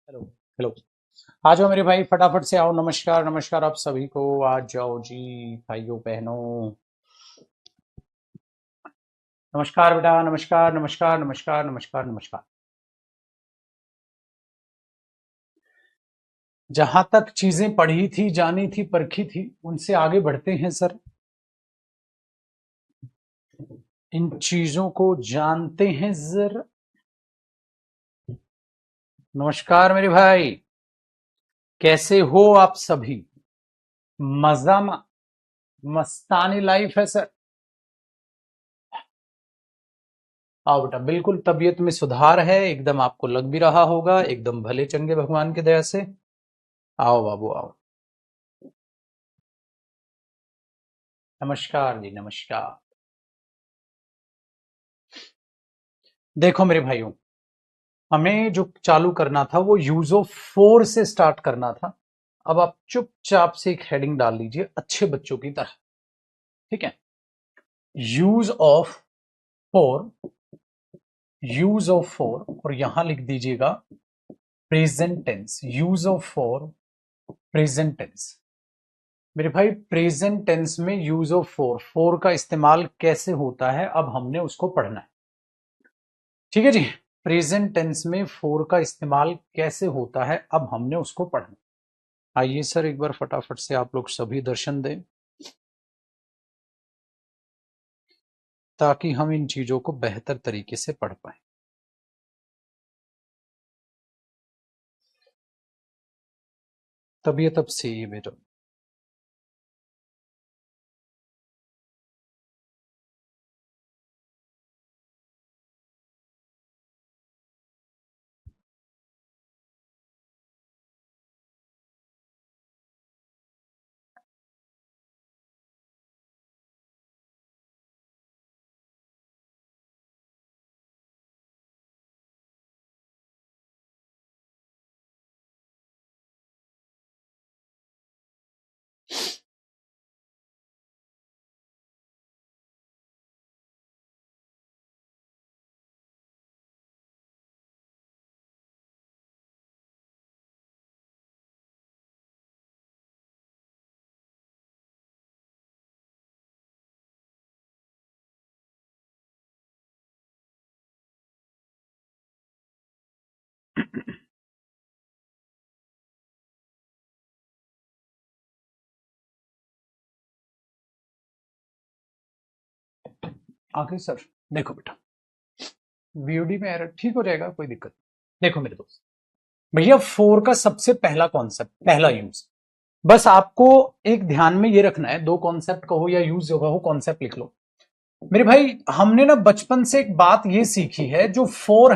Hello. Hello. आ जाओ मेरे भाई, फटाफट से आओ। नमस्कार नमस्कार आप सभी को। आ जाओ जी भाइयों बहनों। नमस्कार बेटा, नमस्कार नमस्कार नमस्कार नमस्कार नमस्कार। जहां तक चीजें पढ़ी थी, जानी थी, परखी थी, उनसे आगे बढ़ते हैं सर। इन चीजों को जानते हैं जरा। नमस्कार मेरे भाई, कैसे हो आप सभी? मजा मस्तानी लाइफ है सर। आओ बेटा, बिल्कुल तबीयत में सुधार है, एकदम आपको लग भी रहा होगा, एकदम भले चंगे भगवान की दया से। आओ बाबू आओ। नमस्कार जी, नमस्कार। देखो मेरे भाइयों, हमें जो चालू करना था वो यूज ऑफ फोर से स्टार्ट करना था। अब आप चुपचाप से एक हेडिंग डाल लीजिए अच्छे बच्चों की तरह। ठीक है। Use of for, use of for, और यहां लिख दीजिएगा present tense. Use of for, present tense. मेरे भाई, प्रेजेंट टेंस में यूज ऑफ फोर, फोर का इस्तेमाल कैसे होता है अब हमने उसको पढ़ना है। ठीक है जी। प्रेजेंट टेंस में फोर का इस्तेमाल कैसे होता है अब हमने उसको पढ़ना। आइए सर, एक बार फटाफट से आप लोग सभी दर्शन दें, ताकि हम इन चीजों को बेहतर तरीके से पढ़ पाए। तबीयत अब सही है बेटा। आगे सर। देखो बेटा, वीओडी में एरर ठीक हो जाएगा, कोई दिक्कत नहीं। देखो मेरे दोस्त, भैया फोर का सबसे पहला कॉन्सेप्ट, पहला यूज, बस आपको एक ध्यान में ये रखना है। दो कॉन्सेप्ट कहो या यूज जो कहो, कॉन्सेप्ट लिख लो। मेरे भाई, हमने ना बचपन से एक बात ये सीखी है, जो फोर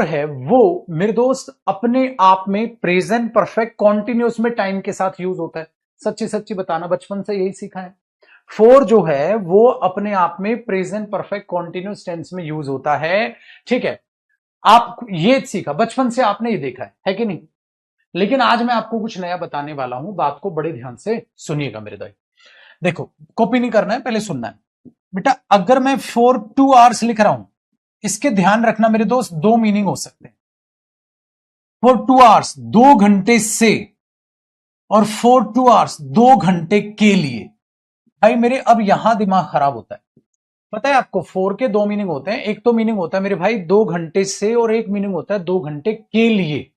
है वो मेरे दोस्त अपने आप में प्रेजेंट परफेक्ट कॉन्टिन्यूस में टाइम के साथ यूज होता है। सच्ची सच्ची बताना, बचपन से यही सीखा है। फोर जो है वो अपने आप में प्रेजेंट परफेक्ट कॉन्टिन्यूस टेंस में यूज होता है। ठीक है। आप ये सीखा बचपन से, आपने ये देखा है कि नहीं? लेकिन आज मैं आपको कुछ नया बताने वाला हूं, बात को बड़े ध्यान से सुनिएगा मेरे भाई। देखो, कॉपी नहीं करना है, पहले सुनना है। बेटा, अगर मैं 4 2 आवर्स लिख रहा हूं, इसके ध्यान रखना मेरे दोस्त, दो मीनिंग हो सकते हैं। 4 2 आवर्स 2 घंटे से, और 4 2 आवर्स 2 घंटे के लिए। भाई मेरे, अब यहां दिमाग खराब होता है। पता है आपको, फोर के दो मीनिंग होते हैं। एक तो मीनिंग होता है मेरे भाई 2 घंटे से, और एक मीनिंग होता है 2 घंटे के लिए।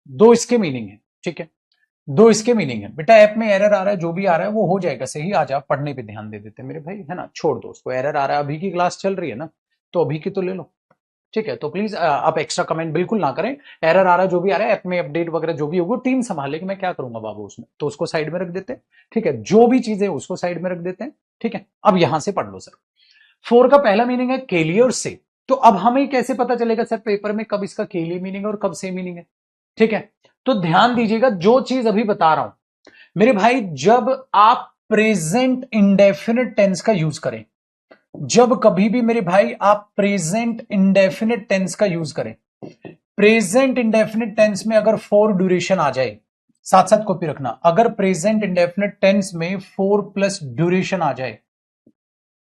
दो इसके मीनिंग है। ठीक है। दो इसके मीनिंग है। बेटा, ऐप में एरर आ रहा है, जो भी आ रहा है वो हो जाएगा सही। आज आप पढ़ने पे ध्यान दे देते मेरे भाई, है ना? छोड़ दो उसको, एरर आ रहा है, अभी की क्लास चल रही है ना, तो अभी की तो ले लो। ठीक है, तो प्लीज आप एक्स्ट्रा कमेंट बिल्कुल ना करें। एरर आ रहा है, जो भी आ रहा है, ऐप में अपडेट वगैरह जो भी होगा, टीम संभालेगी, मैं क्या करूंगा बाबू उसमें, तो उसको साइड में रख देते हैं। ठीक है, जो भी चीजें उसको साइड में रख देते हैं। ठीक है, अब यहां से पढ़ लो सर। फोर का पहला मीनिंग है के लिए और से। तो अब हमें कैसे पता चलेगा सर पेपर में कब इसका के लिए मीनिंग है और कब से मीनिंग है? ठीक है, तो ध्यान दीजिएगा, जो चीज अभी बता रहा हूं मेरे भाई, जब आप प्रेजेंट इंडेफिनिट टेंस का यूज करें, जब कभी भी मेरे भाई आप प्रेजेंट इंडेफिनिट टेंस का यूज करें, प्रेजेंट इंडेफिनिट टेंस में अगर फोर ड्यूरेशन आ जाए, साथ साथ कॉपी रखना, अगर प्रेजेंट इंडेफिनिट टेंस में फोर प्लस ड्यूरेशन आ जाए,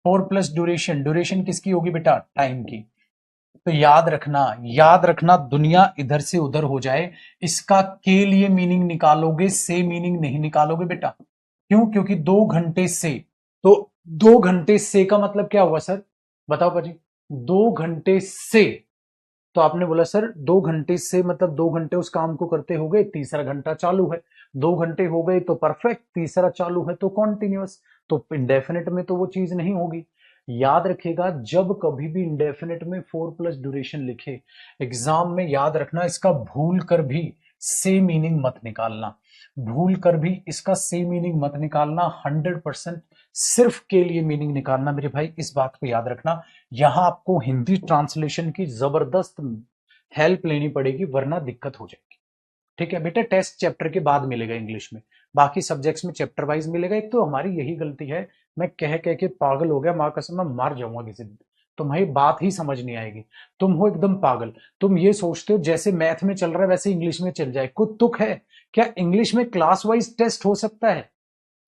फोर प्लस ड्यूरेशन, ड्यूरेशन किसकी होगी बेटा? टाइम की। तो याद रखना दुनिया इधर से उधर हो जाए, इसका के लिए मीनिंग निकालोगे, से मीनिंग नहीं निकालोगे बेटा। क्यों? क्योंकि 2 घंटे से, तो 2 घंटे से का मतलब क्या हुआ सर? बताओ पाजी। 2 घंटे से, तो आपने बोला सर 2 घंटे से मतलब 2 घंटे उस काम को करते हो गए, तीसरा घंटा चालू है। 2 घंटे हो गए तो परफेक्ट, तीसरा चालू है तो कॉन्टिन्यूअस। तो इंडेफिनिट में तो वो चीज नहीं होगी। याद रखिएगा, जब कभी भी इंडेफिनिट में 4 प्लस ड्यूरेशन लिखे एग्जाम में, याद रखना इसका भूल कर भी से मीनिंग मत निकालना, भूल कर भी इसका से मीनिंग मत निकालना। 100% सिर्फ के लिए मीनिंग निकालना मेरे भाई, इस बात को याद रखना। यहां आपको हिंदी ट्रांसलेशन की जबरदस्त हेल्प लेनी पड़ेगी, वरना दिक्कत हो जाएगी। ठीक है बेटा, टेस्ट चैप्टर के बाद मिलेगा इंग्लिश में, बाकी सब्जेक्ट्स में चैप्टर वाइज मिलेगा। एक तो हमारी यही गलती है, मैं कह कह के पागल हो गया, मां कसम मैं मार जाऊंगा किसी दिन, तुम्हारी बात ही समझ नहीं आएगी। तुम हो एकदम पागल, तुम ये सोचते हो जैसे मैथ में चल रहा है वैसे इंग्लिश में चल जाए। कुछ तुक है क्या? इंग्लिश में क्लास वाइज टेस्ट हो सकता है?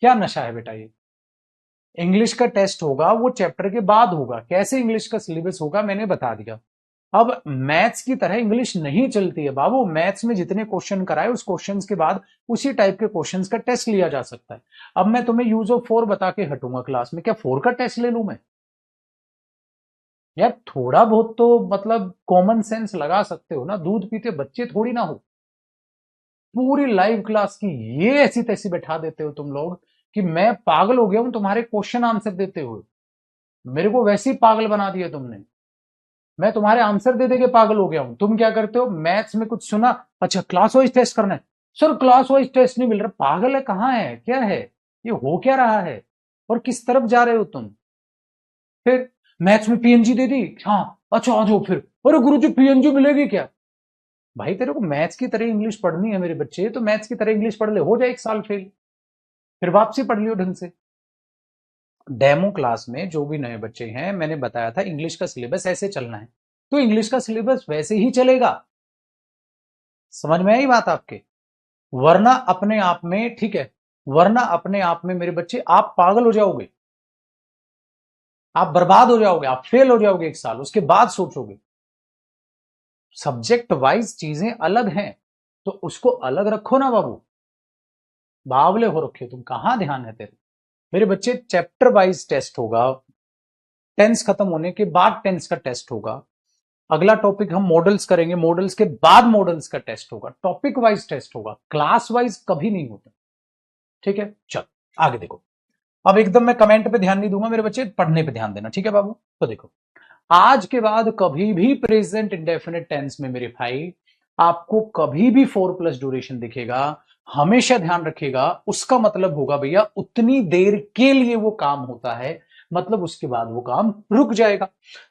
क्या नशा है बेटा ये? इंग्लिश का टेस्ट होगा वो चैप्टर के बाद होगा, कैसे इंग्लिश का सिलेबस होगा मैंने बता दिया। अब मैथ्स की तरह इंग्लिश नहीं चलती है बाबू, मैथ्स में जितने क्वेश्चन कराए उस क्वेश्चंस के बाद उसी टाइप के क्वेश्चंस का टेस्ट लिया जा सकता है। अब मैं तुम्हें यूज ऑफ 4 बता के हटूंगा क्लास में, क्या 4 का टेस्ट ले लूं मैं? यार थोड़ा बहुत तो मतलब कॉमन सेंस लगा सकते हो ना, दूध पीते बच्चे थोड़ी ना हो। पूरी लाइव क्लास की ये ऐसी तैसी बैठा देते हो तुम लोग कि मैं पागल हो गया हूं तुम्हारे क्वेश्चन आंसर देते हुए। मेरे को वैसे ही पागल बना दिया तुमने, मैं तुम्हारे आंसर दे दे के पागल हो गया हूं। तुम क्या करते हो, मैथ्स में कुछ सुना, अच्छा क्लास वाइज टेस्ट करना है, सर क्लास वाइज टेस्ट नहीं मिल रहा, पागल है कहां है, क्या है ये, हो क्या रहा है और किस तरफ जा रहे हो तुम? फिर मैथ्स में पीएनजी दे दी, हाँ अच्छा आ जाओ फिर, अरे गुरुजी पीएनजी मिलेगी क्या? भाई तेरे को मैथ्स की तरह इंग्लिश पढ़नी है मेरे बच्चे, तो मैथ्स की तरह इंग्लिश पढ़ ले, हो जाए 1 साल फेल, फिर वापसी पढ़ लियो ढंग से। डेमो क्लास में जो भी नए बच्चे हैं, मैंने बताया था इंग्लिश का सिलेबस ऐसे चलना है, तो इंग्लिश का सिलेबस वैसे ही चलेगा। समझ में आई बात आपके? वरना अपने आप में, ठीक है, वरना अपने आप में मेरे बच्चे आप पागल हो जाओगे, आप बर्बाद हो जाओगे, आप फेल हो जाओगे 1 साल, उसके बाद सोचोगे। सब्जेक्ट वाइज चीजें अलग हैं, तो उसको अलग रखो ना बाबू। बावले हो रखे हो तुम, कहां ध्यान है तेरे? मेरे बच्चे चैप्टर वाइज टेस्ट होगा, टेंस खत्म होने के बाद टेंस का टेस्ट होगा। अगला टॉपिक हम मॉडल्स करेंगे, मॉडल्स के बाद मॉडल्स का टेस्ट होगा, टॉपिक वाइज टेस्ट होगा, क्लास वाइज कभी नहीं होता। ठीक है, चल आगे देखो। अब एकदम मैं कमेंट पे ध्यान नहीं दूंगा मेरे बच्चे, पढ़ने पे ध्यान देना, ठीक है बाबू? तो देखो, आज के बाद कभी भी प्रेजेंट इंडेफिनिट टेंस में मेरे भाई आपको कभी भी 4 प्लस ड्यूरेशन दिखेगा, हमेशा ध्यान रखिएगा, उसका मतलब होगा भैया उतनी देर के लिए वो काम होता है, मतलब उसके बाद वो काम रुक जाएगा।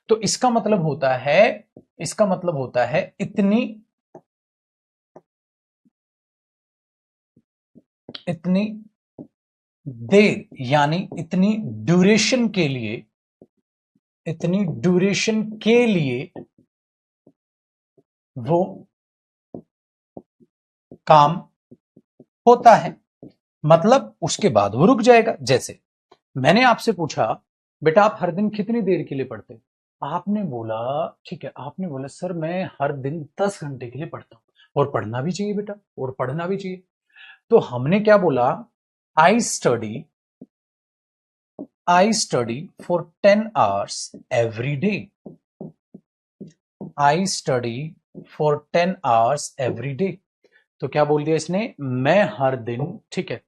तो इसका मतलब होता है, इसका मतलब होता है इतनी इतनी देर, यानी इतनी ड्यूरेशन के लिए, इतनी ड्यूरेशन के लिए वो काम होता है, मतलब उसके बाद वो रुक जाएगा। जैसे मैंने आपसे पूछा बेटा आप हर दिन कितनी देर के लिए पढ़ते? आपने बोला, ठीक है, आपने बोला सर मैं हर दिन 10 घंटे के लिए पढ़ता हूं, और पढ़ना भी चाहिए बेटा, और पढ़ना भी चाहिए। तो हमने क्या बोला, I study, I study for 10 hours every day, I study for 10 hours every day. तो क्या बोल दिया इसने, मैं हर दिन, ठीक है,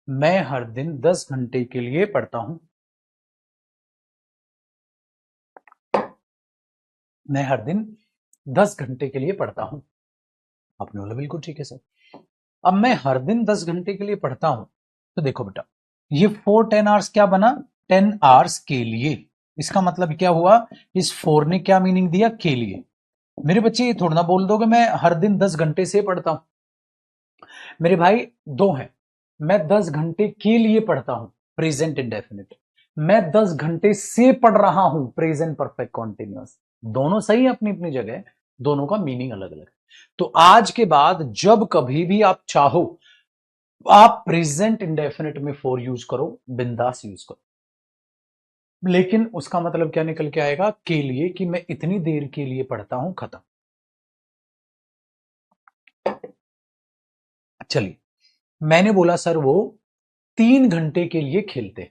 मैं हर दिन 10 घंटे के लिए पढ़ता हूं, मैं हर दिन 10 घंटे के लिए पढ़ता हूं। आपने बोला बिल्कुल ठीक है सर। अब मैं हर दिन 10 घंटे के लिए पढ़ता हूं, तो देखो बेटा ये 4 10 आवर्स क्या बना, 10 आवर्स के लिए। इसका मतलब क्या हुआ, इस 4 ने क्या मीनिंग दिया, के लिए। मेरे बच्चे ये थोड़ा ना बोल दोगे मैं हर दिन 10 घंटे से पढ़ता हूं। मेरे भाई दो है, मैं 10 घंटे के लिए पढ़ता हूं प्रेजेंट इंडेफिनिट, मैं 10 घंटे से पढ़ रहा हूं प्रेजेंट परफेक्ट कॉन्टिन्यूअस। दोनों सही है अपनी अपनी जगह, दोनों का मीनिंग अलग अलग है। तो आज के बाद जब कभी भी आप चाहो, आप प्रेजेंट इंडेफिनिट में 4 यूज करो, बिंदास यूज करो। लेकिन उसका मतलब क्या निकल के आएगा के लिए, कि मैं इतनी देर के लिए पढ़ता हूं, खत्म। चलिए, मैंने बोला सर वो 3 घंटे के लिए खेलते,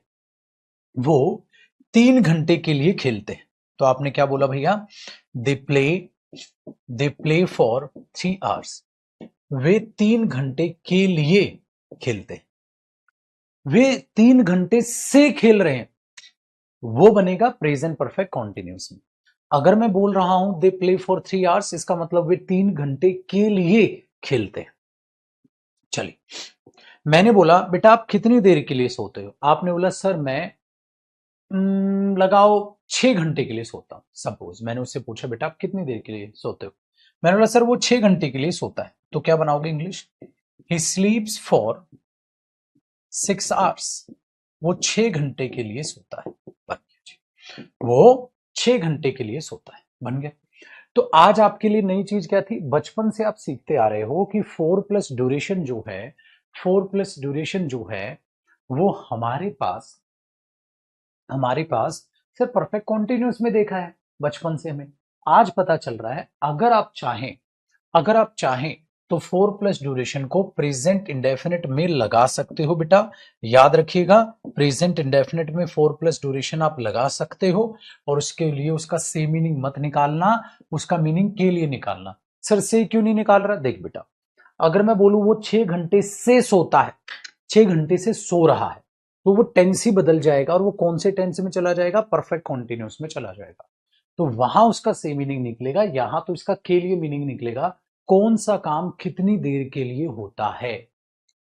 वो 3 घंटे के लिए खेलते, तो आपने क्या बोला भैया, दे प्ले फॉर 3 आवर्स, वे 3 घंटे के लिए खेलते, वे 3 घंटे से खेल रहे हैं, वो बनेगा प्रेजेंट परफेक्ट कॉन्टिन्यूस में। अगर मैं बोल रहा हूं दे प्ले फॉर 3 आवर्स, इसका मतलब वे 3 घंटे के लिए खेलते हैं। चलिए, मैंने बोला बेटा आप कितनी देर के लिए सोते हो, आपने बोला सर मैं लगाओ 6 घंटे के लिए सोता हूं। सपोज मैंने उससे पूछा बेटा आप कितनी देर के लिए सोते हो, मैंने बोला सर वो 6 घंटे के लिए सोता है, तो क्या बनाओगे इंग्लिश, ही स्लीप्स फॉर 6 आवर्स, वो 6 घंटे के लिए सोता है, बन गया जी, वो 6 घंटे के लिए सोता है, बन गया। तो आज आपके लिए नई चीज क्या थी, बचपन से आप सीखते आ रहे हो कि 4 प्लस ड्यूरेशन जो है, 4 प्लस ड्यूरेशन जो है वो हमारे पास सिर्फ परफेक्ट कॉन्टिन्यूस में देखा है बचपन से हमें, आज पता चल रहा है अगर आप चाहें तो 4 प्लस ड्यूरेशन को प्रेजेंट इंडेफिनिट में लगा सकते हो बेटा, याद रखिएगा, प्रेजेंट इंडेफिनिट में 4 प्लस ड्यूरेशन आप लगा सकते हो, और उसके लिए उसका से मीनिंग मत निकालना, उसका मीनिंग के लिए निकालना। सर से क्यों नहीं निकाल रहा, देख बेटा, अगर मैं बोलूं वो 6 घंटे से सोता है, 6 घंटे से सो रहा है, तो वो टेंस ही बदल जाएगा, और वो कौन से टेंस में चला जाएगा, परफेक्ट कॉन्टिन्यूस में चला जाएगा, तो वहां उसका से मीनिंग निकलेगा, यहां तो इसका के लिए मीनिंग निकलेगा, कौन सा काम कितनी देर के लिए होता है।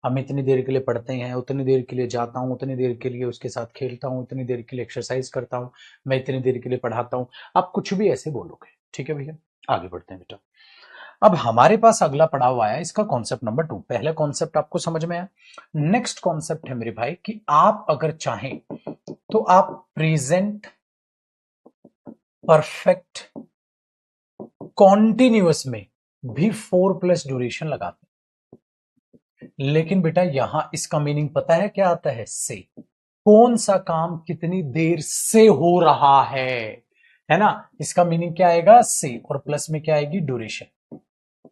हम इतनी देर के लिए पढ़ते हैं, उतनी देर के लिए जाता हूं, उतनी देर के लिए उसके साथ खेलता हूं, इतनी देर के लिए एक्सरसाइज करता हूं, मैं इतनी देर के लिए पढ़ाता हूं, आप कुछ भी ऐसे बोलोगे, ठीक है भैया, आगे बढ़ते हैं बेटा। अब हमारे पास अगला पड़ाव आया इसका कॉन्सेप्ट नंबर 2, पहले कॉन्सेप्ट आपको समझ में आया, नेक्स्ट कॉन्सेप्ट है मेरे भाई कि आप अगर चाहें तो आप प्रेजेंट परफेक्ट कॉन्टिन्यूअस में भी 4 प्लस ड्यूरेशन लगाते हैं, लेकिन बेटा यहां इसका मीनिंग पता है क्या आता है, से, कौन सा काम कितनी देर से हो रहा है ना, इसका मीनिंग क्या आएगा, से, और प्लस में क्या आएगी, ड्यूरेशन,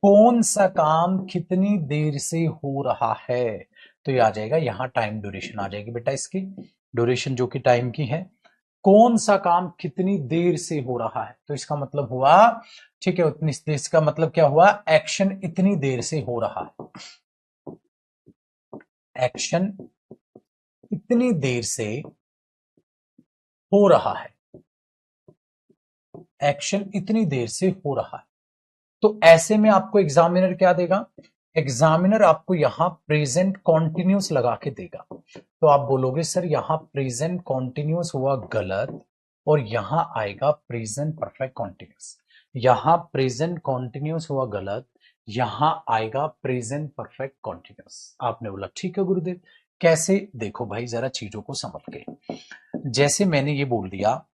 कौन सा काम कितनी देर से हो रहा है, तो ये आ जाएगा, यहां टाइम ड्यूरेशन आ जाएगी बेटा, इसकी ड्यूरेशन जो कि टाइम की है, कौन सा काम कितनी देर से हो रहा है, तो इसका मतलब हुआ, ठीक है, उतनी देर, इसका मतलब क्या हुआ, एक्शन इतनी देर से हो रहा है, एक्शन इतनी देर से हो रहा है, एक्शन इतनी देर से हो रहा है, तो ऐसे में आपको एग्जामिनर क्या देगा, एग्जामिनर आपको यहां प्रेजेंट कॉन्टिन्यूस लगा के देगा, तो आप बोलोगे सर यहां प्रेजेंट कॉन्टिन्यूस हुआ गलत, और यहां आएगा प्रेजेंट परफेक्ट कॉन्टिन्यूस, यहां प्रेजेंट कॉन्टिन्यूस हुआ गलत, यहां आएगा प्रेजेंट परफेक्ट कॉन्टिन्यूस। आपने बोला ठीक है गुरुदेव, कैसे, देखो भाई जरा चीजों को समझ के, जैसे मैंने ये बोल दिया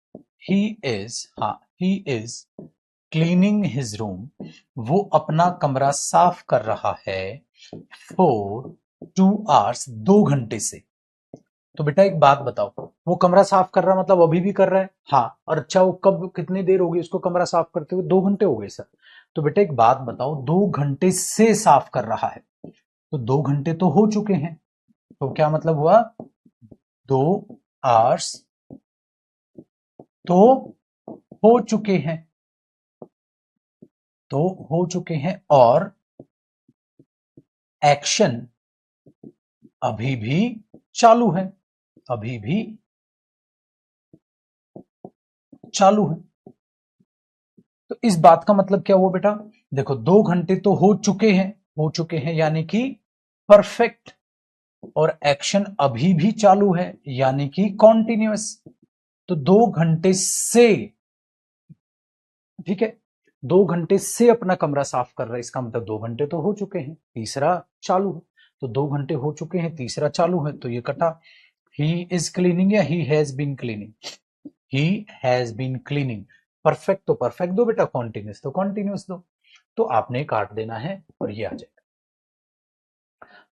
ही इज क्लीनिंग हिज रूम, वो अपना कमरा साफ कर रहा है फॉर 2 आवर्स, 2 घंटे से, तो बेटा एक बात बताओ, वो कमरा साफ कर रहा मतलब अभी भी कर रहा है, हाँ, और अच्छा वो कब, कितनी देर होगी उसको कमरा साफ करते हुए, 2 घंटे हो गए सर, तो बेटा एक बात बताओ, 2 घंटे से साफ कर रहा है, तो 2 घंटे तो हो चुके हैं, तो क्या मतलब हुआ, 2 आवर्स तो हो चुके हैं, और एक्शन अभी भी चालू है, अभी भी चालू है, तो इस बात का मतलब क्या हुआ बेटा, देखो 2 घंटे तो हो चुके हैं यानी कि परफेक्ट, और एक्शन अभी भी चालू है यानी कि कॉन्टिन्यूअस, तो 2 घंटे से, ठीक है, 2 घंटे से अपना कमरा साफ कर रहा है, इसका मतलब 2 घंटे तो हो चुके हैं, तीसरा चालू है, तो 2 घंटे हो चुके हैं, तीसरा चालू है, तो ये कटा, ही इज क्लीनिंग या he has been cleaning, he has been cleaning, perfect तो परफेक्ट दो बेटा, कॉन्टिन्यूस तो कॉन्टिन्यूस दो, तो आपने काट देना है और ये आ जाएगा,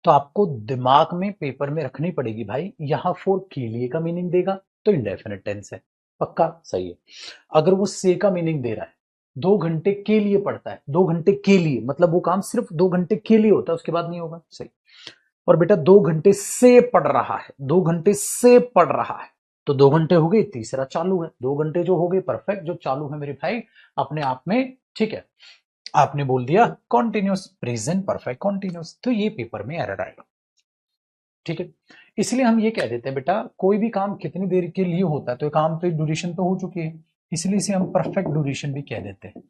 तो आपको दिमाग में पेपर में रखनी पड़ेगी भाई, यहां फोर के लिए का मीनिंग देगा तो इंडेफिनिट टेंस है, पक्का सही है। अगर वो से का मीनिंग दे रहा है, 2 घंटे के लिए पढ़ता है, 2 घंटे के लिए मतलब वो काम सिर्फ 2 घंटे के लिए होता है, उसके बाद नहीं होगा, सही। और बेटा 2 घंटे से पढ़ रहा है, 2 घंटे से पढ़ रहा है, तो 2 घंटे हो गए, तीसरा चालू है, 2 घंटे जो हो गए परफेक्ट, जो चालू है मेरे भाई अपने आप में, ठीक है। आपने बोल दिया कॉन्टिन्यूस, प्रेजेंट परफेक्ट कॉन्टिन्यूस, तो ये पेपर में एरर आएगा, ठीक है। इसलिए हम ये कह देते हैं बेटा कोई भी काम कितनी देर के लिए होता है, तो काम तो ड्यूरेशन तो हो चुकी है, इसलिए इसे हम परफेक्ट ड्यूरेशन भी कह देते हैं।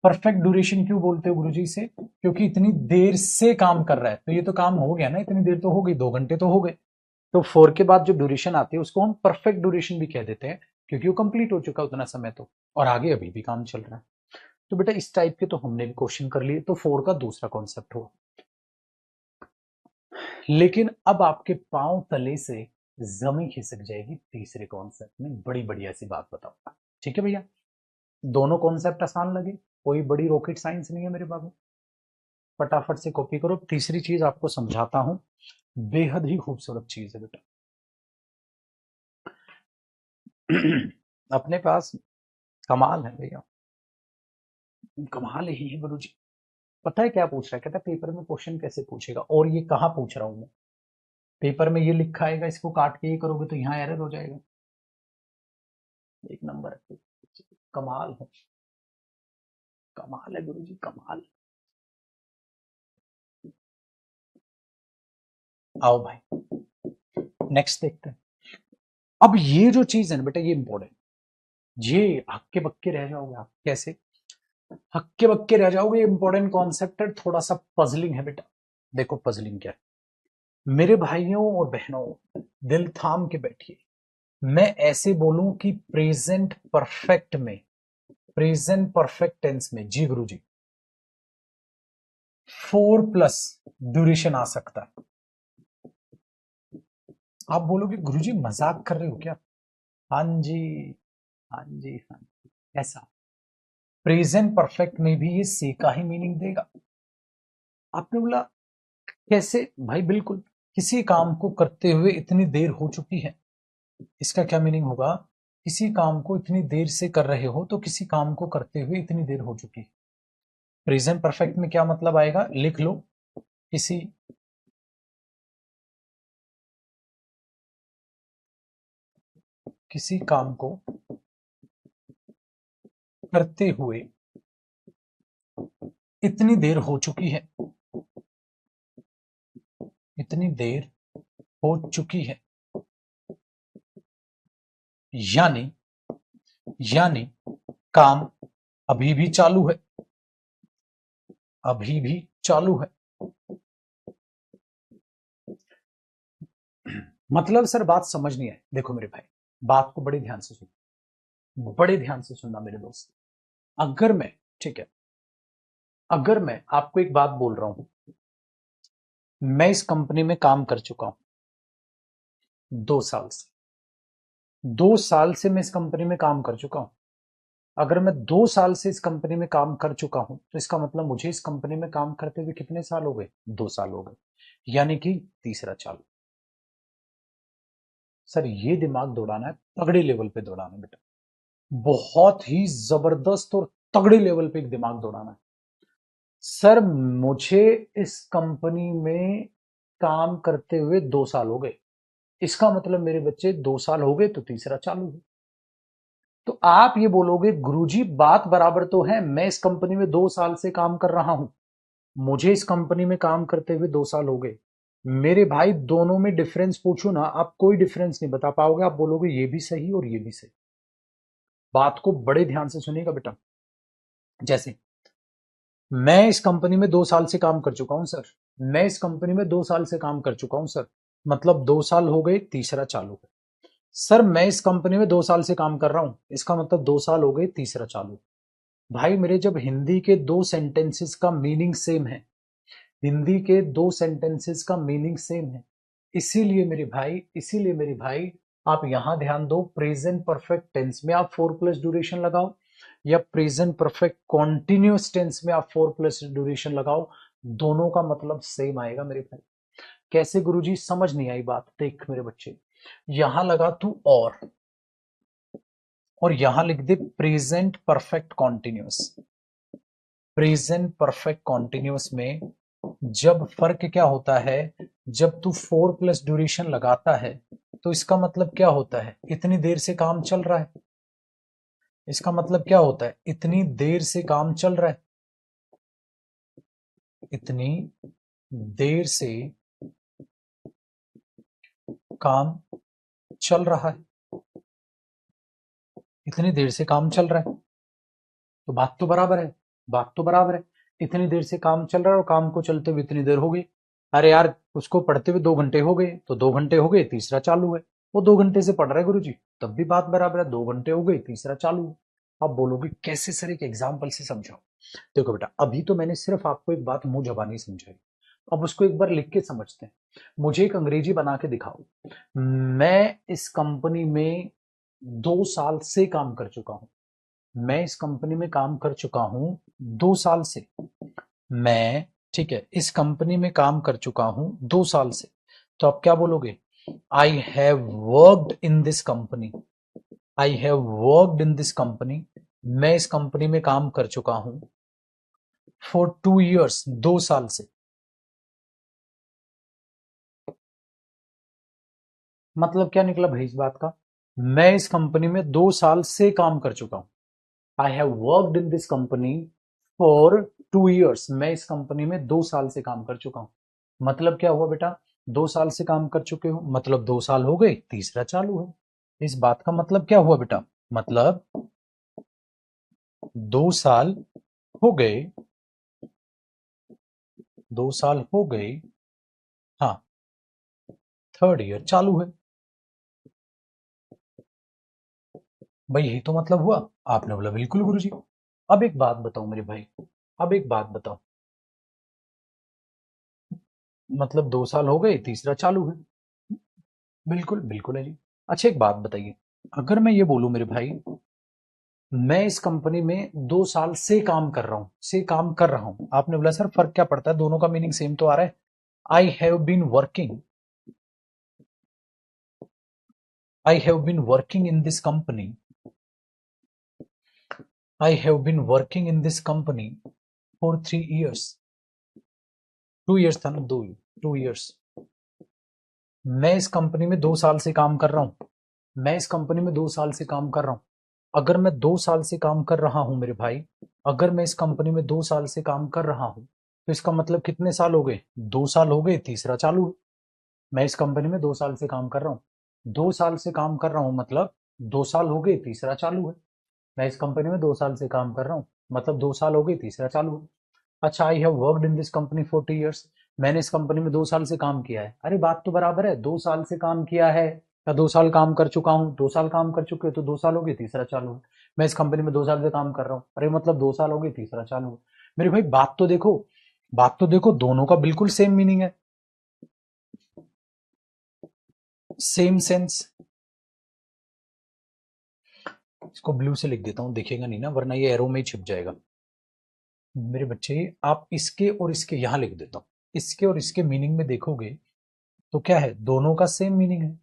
परफेक्ट ड्यूरेशन क्यों बोलते हो गुरुजी से? क्योंकि इतनी देर से काम कर रहा है, तो ये तो काम हो गया ना, इतनी देर तो हो गई, 2 घंटे तो हो गए, तो 4 के बाद जो ड्यूरेशन आती है उसको हम परफेक्ट ड्यूरेशन भी कह देते हैं, क्योंकि वो कंप्लीट हो चुका उतना समय, तो और आगे अभी भी काम चल रहा है। तो बेटा इस टाइप के तो हमने भी क्वेश्चन कर लिए, तो 4 का दूसरा कॉन्सेप्ट हुआ। लेकिन अब आपके पांव तले से जमी खिसक जाएगी तीसरे कॉन्सेप्ट में, बड़ी बढ़िया सी बात बताऊंगा, ठीक है भैया। दोनों कॉन्सेप्ट आसान लगे, कोई बड़ी रॉकेट साइंस नहीं है मेरे बाबू, फटाफट से कॉपी करो। तीसरी चीज आपको समझाता हूं, बेहद ही खूबसूरत चीज है बेटा। अपने पास कमाल है भैया, कमाल ही है गुरु जी। पता है क्या पूछ रहा है, कहता है पेपर में क्वेश्चन कैसे पूछेगा, और ये कहाँ पूछ रहा हूं मैं, पेपर में ये लिखा आएगा, इसको काट के ये करोगे तो यहाँ एरर हो जाएगा। एक नंबर है, कमाल है, कमाल है गुरु जी, कमाल। आओ भाई नेक्स्ट देखते हैं। अब ये जो चीज है ना बेटा, ये इंपॉर्टेंट, ये हक्के बक्के रह जाओगे आप, कैसे हक्के बक्के रह जाओगे, इंपॉर्टेंट कॉन्सेप्ट है, थोड़ा सा पजलिंग है बेटा। देखो पजलिंग क्या है मेरे भाइयों और बहनों, दिल थाम के बैठिए। मैं ऐसे बोलूं कि प्रेजेंट परफेक्ट में, प्रेजेंट परफेक्ट टेंस में, जी गुरु जी, 4+ ड्यूरेशन आ सकता है। आप बोलोगे गुरुजी मजाक कर रहे हो क्या? हाँ जी, हाँ जी, हाँ जी, ऐसा प्रेजेंट परफेक्ट में भी ये से का ही मीनिंग देगा। आपने बोला कैसे भाई? बिल्कुल, किसी काम को करते हुए इतनी देर हो चुकी है, इसका क्या मीनिंग होगा? किसी काम को इतनी देर से कर रहे हो, तो किसी काम को करते हुए इतनी देर हो चुकी है। प्रेजेंट परफेक्ट में क्या मतलब आएगा, लिख लो, किसी किसी काम को करते हुए इतनी देर हो चुकी है, इतनी देर हो चुकी है, यानी यानी काम अभी भी चालू है, अभी भी चालू है। मतलब सर बात समझ नहीं आई, देखो मेरे भाई बात को बड़े ध्यान से सुनो, बड़े ध्यान से सुनना मेरे दोस्त। अगर मैं, ठीक है, अगर मैं आपको एक बात बोल रहा हूं, मैं इस कंपनी में काम कर चुका हूं 2 साल से, 2 साल से मैं इस कंपनी में काम कर चुका हूं। अगर मैं 2 साल से इस कंपनी में काम कर चुका हूं, तो इसका मतलब मुझे इस कंपनी में काम करते हुए कितने साल हो गए? 2 साल हो गए, यानी कि तीसरा चालू। सर ये दिमाग दौड़ाना है, तगड़े लेवल पे दौड़ाना है बेटा, बहुत ही जबरदस्त और तगड़े लेवल पे एक दिमाग दौड़ाना है। सर मुझे इस कंपनी में काम करते हुए 2 साल हो गए, इसका मतलब मेरे बच्चे 2 साल हो गए तो तीसरा चालू है। तो आप ये बोलोगे गुरुजी बात बराबर तो है, मैं इस कंपनी में 2 साल से काम कर रहा हूं, मुझे इस कंपनी में काम करते हुए 2 साल हो गए। मेरे भाई दोनों में डिफरेंस पूछू ना, आप कोई डिफरेंस नहीं बता पाओगे, आप बोलोगे ये भी सही और ये भी सही। बात को बड़े ध्यान से सुनिएगा बेटा। जैसे मैं इस कंपनी में 2 साल से काम कर चुका हूं सर, मैं इस कंपनी में 2 साल से काम कर चुका हूं सर, मतलब 2 साल हो गए तीसरा चालू है। सर मैं इस कंपनी में 2 साल से काम कर रहा हूं, इसका मतलब 2 साल हो गए तीसरा चालू। भाई मेरे जब हिंदी के दो सेंटेंसेस का मीनिंग सेम है, हिंदी के दो सेंटेंसेस का मीनिंग सेम है, इसीलिए मेरे भाई, इसीलिए मेरे भाई आप यहां ध्यान दो, प्रेजेंट परफेक्ट टेंस में आप 4+ ड्यूरेशन लगाओ, या प्रेजेंट परफेक्ट कॉन्टिन्यूस टेंस में आप 4+ ड्यूरेशन लगाओ, दोनों का मतलब सेम आएगा मेरे भाई। कैसे गुरुजी? समझ नहीं आई बात? देख मेरे बच्चे, यहां लगा तू और, और यहां लिख दे present perfect continuous. Present perfect continuous में जब फर्क क्या होता है, जब तू 4 प्लस ड्यूरेशन लगाता है तो इसका मतलब क्या होता है, इतनी देर से काम चल रहा है। इसका मतलब क्या होता है, इतनी देर से काम चल रहा है, इतनी देर से काम चल रहा है, इतनी देर से काम चल रहा है। तो बात तो बराबर है, बात तो बराबर है। इतनी देर से काम चल रहा है और काम को चलते हुए इतनी देर हो गई। अरे यार उसको पढ़ते हुए 2 घंटे हो गए, तो 2 घंटे हो गए, तीसरा चालू है। वो 2 घंटे से पढ़ रहा है गुरुजी, तब भी बात बराबर है। 2 घंटे हो गए, तीसरा चालू है। आप बोलोगे कैसे सर, एक एग्जाम्पल से समझाओ। देखो बेटा, अभी तो मैंने सिर्फ आपको एक बात मुंह जबानी समझाई, अब उसको एक बार लिख के समझते हैं। मुझे एक अंग्रेजी बना के दिखाओ। मैं इस कंपनी में 2 साल से काम कर चुका हूं। मैं इस कंपनी में काम कर चुका हूं 2 साल से। मैं, ठीक है, इस कंपनी में काम कर चुका हूं 2 साल से। तो आप क्या बोलोगे, I have worked in this company. I have worked in this company. मैं इस कंपनी में काम कर चुका हूं फॉर 2 years, 2 साल से। मतलब क्या निकला भाई इस बात का, मैं इस कंपनी में 2 साल से काम कर चुका हूं। I have worked in this company for 2 years। मैं इस कंपनी में 2 साल से काम कर चुका हूं। मतलब क्या हुआ बेटा, 2 साल से काम कर चुके हो, मतलब 2 साल हो गए, तीसरा चालू है। इस बात का मतलब क्या हुआ बेटा, मतलब 2 साल हो गए, 2 साल हो गए, हाँ, 3rd year चालू है। भाई यही तो मतलब हुआ। आपने बोला बिल्कुल गुरुजी। अब एक बात बताओ मेरे भाई, अब एक बात बताओ, मतलब 2 साल हो गए, तीसरा चालू है। बिल्कुल बिल्कुल है जी। अच्छा एक बात बताइए, अगर मैं ये बोलूं मेरे भाई, मैं इस कंपनी में 2 साल से काम कर रहा हूं, से काम कर रहा हूं, आपने बोला सर फर्क क्या पड़ता है, दोनों का मीनिंग सेम तो आ रहा है। I have been working, I have been working in this company, I have been working in this company for 3 years। 2 years था ना, 2 years। मैं इस कंपनी में 2 साल से काम कर रहा हूं, मैं इस कंपनी में 2 साल से काम कर रहा हूं। अगर मैं 2 साल से काम कर रहा हूं मेरे भाई, अगर मैं इस कंपनी में 2 साल से काम कर रहा हूं, तो इसका मतलब कितने साल हो गए, 2 साल हो गए, तीसरा चालू है। मैं इस कंपनी में 2 साल से काम कर रहा हूं, 2 साल से काम कर रहा हूं, मतलब 2 साल हो गए, तीसरा चालू है। मैं इस कंपनी में 2 साल से काम कर रहा हूं, मतलब 2 साल हो गए, तीसरा चालू है। अच्छा, I have worked in this company for 2 years। मैंने इस कंपनी में 2 साल से काम किया है। अरे बात तो बराबर है, 2 साल से काम किया है या 2 साल काम कर चुका हूं, 2 साल काम कर चुके हो तो 2 साल हो गए, तीसरा चालू है। मैं इस कंपनी में 2 साल से काम कर रहा हूं, अरे मतलब 2 साल हो गए, तीसरा चालू है। मेरे भाई बात तो देखो, बात तो देखो, दोनों का बिल्कुल सेम मीनिंग है, सेम सेंस। इसको ब्लू से लिख देता हूं, दिखेगा नहीं ना, वरना ये एरो में ही छिप जाएगा। मेरे बच्चे आप इसके और इसके यहां लिख देता हूं, इसके और इसके मीनिंग में देखोगे तो क्या है, दोनों का सेम मीनिंग है।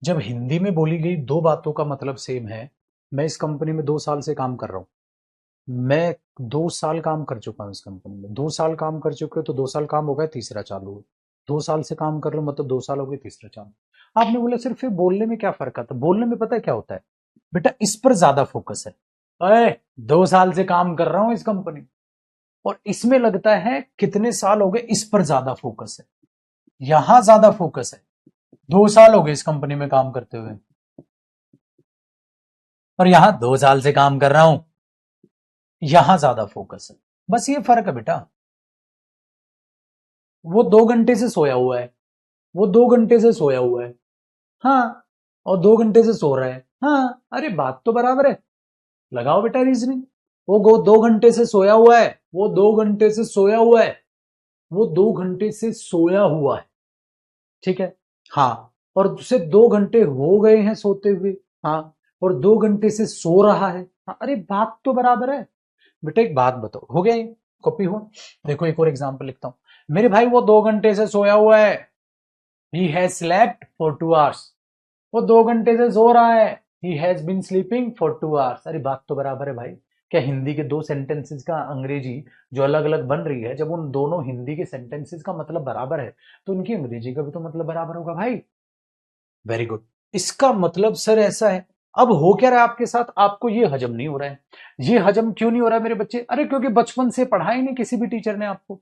जब हिंदी में बोली गई 2 बातों का मतलब सेम है, मैं इस कंपनी में 2 साल से काम कर रहा हूं, मैं 2 साल काम कर चुका हूं इस कंपनी में, 2 साल काम कर चुके हो तो 2 साल काम हो गया, तीसरा चालू है। 2 साल से काम कर रहे हो मतलब 2 साल हो गए, तीसरा चालू। आपने बोला सिर्फ फिर बोलने में क्या फर्क आता है, बोलने में पता है क्या होता है बेटा, इस पर ज्यादा फोकस है। अरे 2 साल से काम कर रहा हूं इस कंपनी, और इसमें लगता है कितने साल हो गए, इस पर ज्यादा फोकस है, यहां ज्यादा फोकस है। 2 साल हो गए इस कंपनी में काम करते हुए, और यहां 2 साल से काम कर रहा हूं, यहां ज्यादा फोकस है। बस ये फर्क है बेटा। वो 2 घंटे से सोया हुआ है, वो 2 घंटे से सोया हुआ है, हाँ, और 2 घंटे से सो रहा है, हाँ। अरे बात तो बराबर है, लगाओ बेटा रीजनिंग। वो 2 घंटे से सोया हुआ है, वो 2 घंटे से सोया हुआ है, वो 2 घंटे से सोया हुआ है, ठीक है, हाँ। और उसे 2 घंटे हो गए हैं सोते हुए, हाँ, और 2 घंटे से सो रहा है, हाँ। अरे बात तो बराबर है। बेटा एक बात बताओ, हो गया ये, कॉपी हो। देखो एक और एग्जांपल लिखता हूं, मेरे भाई वो 2 घंटे से सोया हुआ है, he has slept for 2 hours। वो 2 घंटे से सो रहा है, he has been sleeping for 2 hours. अरे बात तो बराबर है भाई। क्या हिंदी के दो सेंटेंसेस का अंग्रेजी जो अलग अलग बन रही है, जब उन दोनों हिंदी के सेंटेंसेस का मतलब बराबर है तो उनकी अंग्रेजी का भी तो मतलब बराबर होगा भाई। Very good. इसका मतलब सर ऐसा है, अब हो क्या रहा है आपके साथ, आपको ये हजम नहीं हो रहा है। ये हजम क्यों नहीं हो रहा है मेरे बच्चे? अरे क्योंकि बचपन से पढ़ा ही नहीं किसी भी टीचर ने आपको।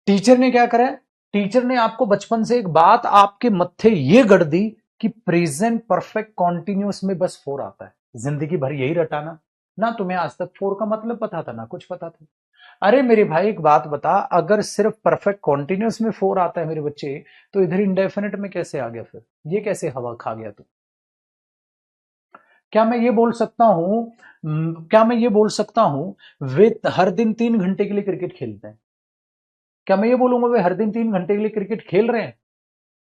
टीचर ने क्या करा है? टीचर ने आपको बचपन से एक बात आपके मत्थे ये गढ़ दी कि प्रेजेंट परफेक्ट कॉन्टिन्यूस में बस 4 आता है, जिंदगी भर यही रटाना। ना तुम्हें आज तक 4 का मतलब पता था, ना कुछ पता था। अरे मेरे भाई एक बात बता, अगर सिर्फ परफेक्ट कॉन्टिन्यूस में 4 आता है मेरे बच्चे, तो इधर इंडेफिनिट में कैसे आ गया? फिर ये कैसे हवा खा गया तू? क्या मैं ये बोल सकता हूं, क्या मैं ये बोल सकता हूं वे हर दिन 3 घंटे के लिए क्रिकेट खेलते हैं? क्या मैं ये बोलूंगा वे हर दिन 3 घंटे के लिए क्रिकेट खेल रहे हैं?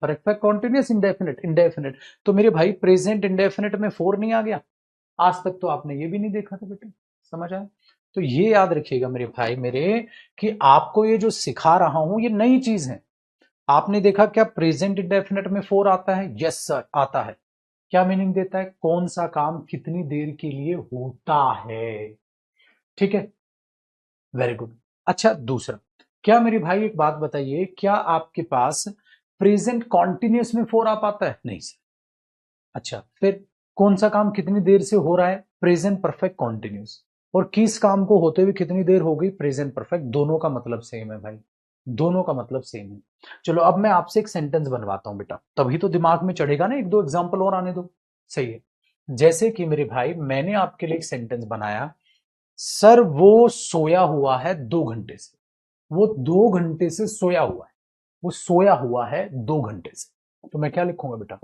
Perfect continuous indefinite indefinite. तो मेरे भाई प्रेजेंट इंडेफिनिट में 4 नहीं आ गया? आज तक तो आपने ये भी नहीं देखा था बेटे। समझ आया? तो ये याद रखिएगा मेरे भाई मेरे, कि आपको ये जो सिखा रहा हूं ये नई चीज है। आपने देखा क्या प्रेजेंट इंडेफिनिट में 4 आता है? यस सर आता है। क्या मीनिंग देता है? कौन सा काम कितनी देर के लिए होता है। ठीक है, वेरी गुड। अच्छा दूसरा, क्या मेरे भाई एक बात बताइए, क्या आपके पास प्रेजेंट कॉन्टिन्यूस में 4 आ पाता है? नहीं सर। अच्छा फिर कौन सा काम कितनी देर से हो रहा है? Present perfect continuous. और किस काम को होते हुए कितनी देर हो गई? Present perfect. दोनों का मतलब सेम है भाई, दोनों का मतलब सेम है। चलो अब मैं आपसे एक सेंटेंस बनवाता हूं बेटा, तभी तो दिमाग में चढ़ेगा ना। एक दो एग्जांपल और आने दो। सही है। जैसे कि मेरे भाई मैंने आपके लिए एक सेंटेंस बनाया, सर वो सोया हुआ है 2 घंटे से। वो 2 घंटे से सोया हुआ है। वो सोया हुआ है 2 घंटे से। तो मैं क्या लिखूंगा बेटा?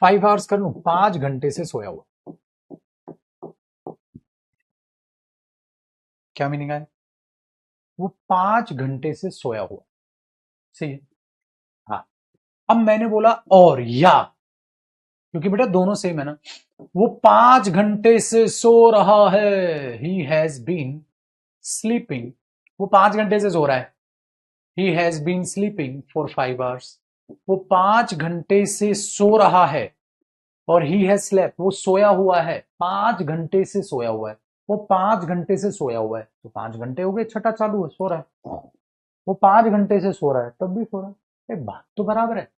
5 आवर्स कर लू? 5 घंटे से सोया हुआ। क्या मीनिंग है? वो 5 घंटे से सोया हुआ। सही है। हाँ, अब मैंने बोला और या, क्योंकि बेटा दोनों सेम है ना। वो 5 घंटे से सो रहा है, ही हैज बीन स्लीपिंग। वो 5 घंटे से सो रहा है, he has been sleeping for 5 hours. वो 5 घंटे से सो रहा है, और ही हैज स्लेप्ट, वो सोया हुआ है, 5 घंटे से सोया हुआ है। वो 5 घंटे से सोया हुआ है, तो 5 घंटे हो गए, छठा चालू है, सो रहा है। वो 5 घंटे से सो रहा है, तब भी सो रहा है। बात तो बराबर है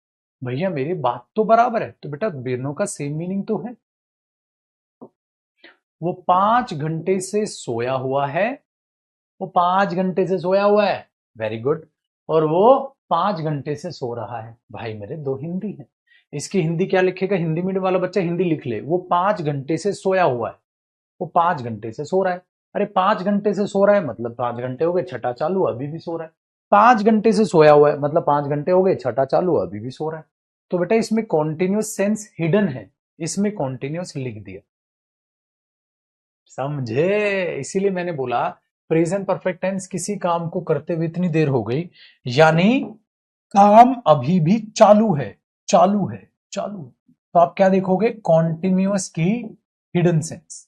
भैया, मेरी बात तो बराबर है। तो बेटा दोनों का सेम मीनिंग तो है। वो 5 घंटे से सोया हुआ है, वो 5 घंटे से सोया हुआ है, वेरी गुड। और वो 5 घंटे से सो रहा है। भाई मेरे दो हिंदी है। इसकी हिंदी क्या लिखेगा? हिंदी मीडियम वाला बच्चा हिंदी लिख ले। वो 5 घंटे से सोया हुआ है, वो 5 घंटे से सो रहा है। अरे 5 घंटे से सो रहा है मतलब 5 घंटे हो गए, छठा चालू, अभी भी सो रहा है। 5 घंटे से सोया हुआ है मतलब 5 घंटे हो गए, छठा चालू, अभी भी सो रहा है। तो बेटा इसमें कॉन्टिन्यूस सेंस हिडन है, इसमें कॉन्टिन्यूस लिख दिया। समझे? इसीलिए मैंने बोला प्रेजेंट परफेक्ट टेंस किसी काम को करते हुए इतनी देर हो गई, यानी काम अभी भी चालू है, चालू है, चालू है। तो आप क्या देखोगे? कॉन्टिन्यूअस की हिडन सेंस।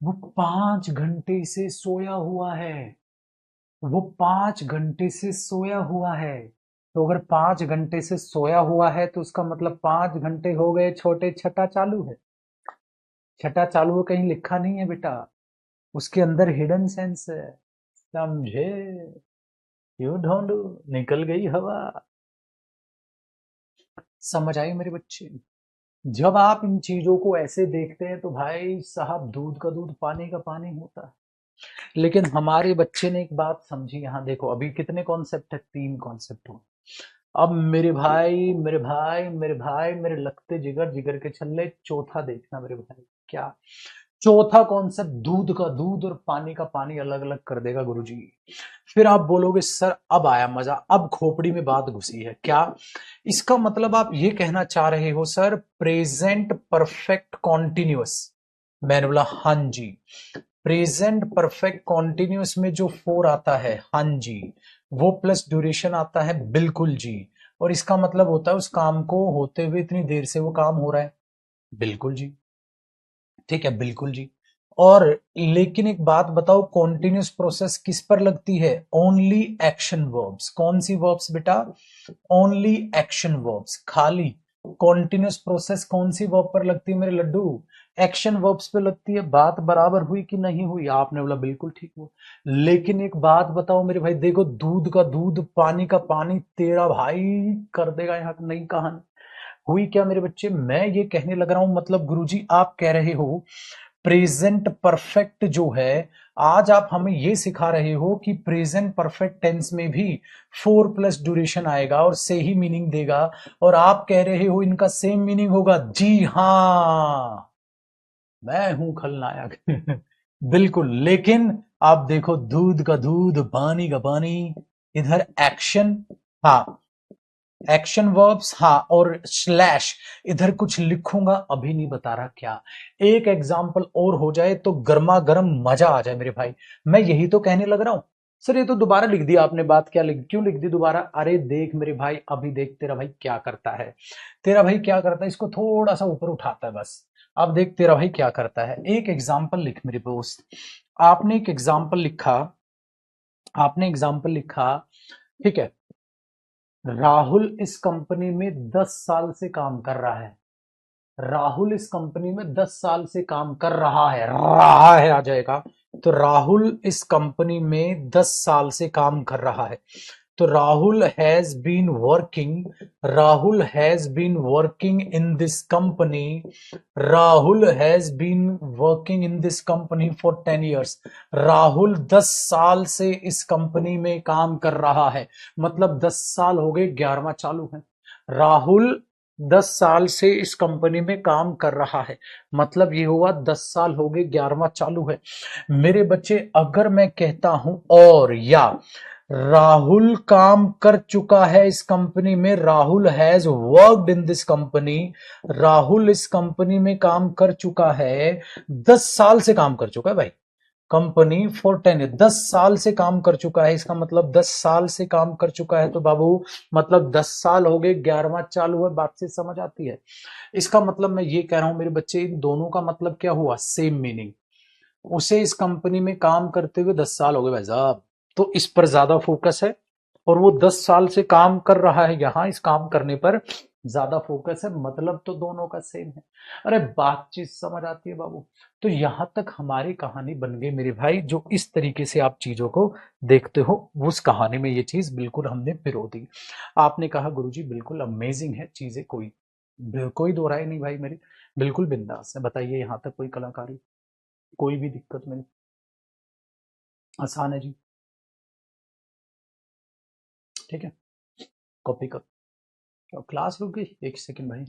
वो 5 घंटे से सोया हुआ है, वो 5 घंटे से सोया हुआ है। तो अगर 5 घंटे से सोया हुआ है तो उसका मतलब 5 घंटे हो गए छोटे, छठा चालू है। छठा चालू है कहीं लिखा नहीं है बेटा, उसके अंदर हिडन सेंस है। समझे? क्यों ढूंढू, निकल गई हवा। समझ आई मेरे बच्चे? जब आप इन चीजों को ऐसे देखते हैं तो भाई साहब दूध का दूध पानी का पानी होता है। लेकिन हमारे बच्चे ने एक बात समझी। यहाँ देखो अभी कितने कॉन्सेप्ट है? 3 कॉन्सेप्ट हो। अब मेरे भाई मेरे भाई मेरे भाई मेरे लगते जिगर जिगर के छल्ले, चौथा देखना मेरे भाई। क्या? चौथा कॉन्सेप्ट दूध का दूध और पानी का पानी अलग अलग कर देगा गुरुजी। फिर आप बोलोगे सर अब आया मजा, अब खोपड़ी में बात घुसी है। क्या इसका मतलब आप ये कहना चाह रहे हो सर प्रेजेंट परफेक्ट कॉन्टिन्यूअस? मैंने बोला हाँ जी। प्रेजेंट परफेक्ट कॉन्टिन्यूअस में जो 4 आता है, हाँ जी, वो प्लस ड्यूरेशन आता है, बिल्कुल जी। और इसका मतलब होता है उस काम को होते हुए इतनी देर से वो काम हो रहा है, बिल्कुल जी। ठीक है, बिल्कुल जी। और लेकिन एक बात बताओ, कॉन्टिन्यूस प्रोसेस किस पर लगती है? Only action verbs. कौन सी वर्ब्स बेटा? Only action verbs. खाली कॉन्टिन्यूस प्रोसेस कौन सी वर्ब पर लगती है मेरे लड्डू? एक्शन वर्ब्स पे लगती है। बात बराबर हुई कि नहीं हुई? आपने बोला बिल्कुल ठीक हुआ। लेकिन एक बात बताओ मेरे भाई, देखो दूध का दूध पानी का पानी तेरा भाई कर देगा यहाँ नई कहानी। हुई क्या मेरे बच्चे? मैं ये कहने लग रहा हूं, मतलब गुरुजी आप कह रहे हो प्रेजेंट परफेक्ट जो है, आज आप हमें ये सिखा रहे हो कि प्रेजेंट परफेक्ट टेंस में भी 4 प्लस ड्यूरेशन आएगा और से ही मीनिंग देगा, और आप कह रहे हो इनका सेम मीनिंग होगा। जी हां, मैं हूं खलनायक। बिल्कुल। लेकिन आप देखो, दूध का दूध पानी का पानी, इधर एक्शन, हाँ एक्शन वर्ब्स, हाँ, और स्लैश इधर कुछ लिखूंगा, अभी नहीं बता रहा क्या। एक एग्जाम्पल और हो जाए तो गर्मा गर्म मजा आ जाए मेरे भाई। मैं यही तो कहने लग रहा हूं। सर ये तो दोबारा लिख दिया आपने, बात क्या लिख, क्यों लिख दी दोबारा? अरे देख मेरे भाई, अभी देख तेरा भाई क्या करता है। तेरा भाई क्या करता है, इसको थोड़ा सा ऊपर उठाता है बस। अब देख तेरा भाई क्या करता है। एक एग्जाम्पल लिख मेरे दोस्त। आपने एक एग्जाम्पल लिखा, आपने एग्जाम्पल लिखा, ठीक है। राहुल इस कंपनी में 10 साल से काम कर रहा है। राहुल इस कंपनी में 10 साल से काम कर रहा है आ जाएगा। तो राहुल इस कंपनी में 10 साल से काम कर रहा है। तो Rahul has been working in this company, Rahul has been working in this company for 10 years। Rahul 10 साल से इस कंपनी में काम कर रहा है, मतलब 10 साल हो गए, 11वां चालू है। राहुल 10 साल से इस कंपनी में काम कर रहा है, मतलब ये हुआ 10 साल हो गए, 11वां चालू है। मेरे बच्चे अगर मैं कहता हूं और या राहुल काम कर चुका है इस कंपनी में, Rahul has worked in this company, Rahul इस कंपनी में काम कर चुका है, 10 साल से काम कर चुका है भाई। कंपनी फॉर 10, 10 साल से काम कर चुका है, इसका मतलब 10 साल से काम कर चुका है तो बाबू मतलब 10 साल हो गए, 11वां चालू है। बात से समझ आती है? इसका मतलब मैं ये कह रहा हूं मेरे बच्चे, इन दोनों का मतलब क्या हुआ? Same meaning. उसे इस कंपनी में काम करते हुए 10 साल हो गए भाई साहब, तो इस पर ज्यादा फोकस है, और वो 10 साल से काम कर रहा है, यहां इस काम करने पर ज्यादा फोकस है, मतलब तो दोनों का सेम है। अरे बातचीत समझ आती है बाबू? तो यहां तक हमारी कहानी बन गई मेरे भाई। जो इस तरीके से आप चीजों को देखते हो, उस कहानी में ये चीज बिल्कुल हमने पिरो दी। आपने कहा गुरुजी बिल्कुल अमेजिंग है चीजें, कोई दो राय नहीं भाई मेरी, बिल्कुल बिंदास है। बताइए यहां तक कोई कलाकारी, कोई भी दिक्कत नहीं? आसान है जी। ठीक है, कॉपी कर। क्लास रुक गई? एक सेकंड भाई।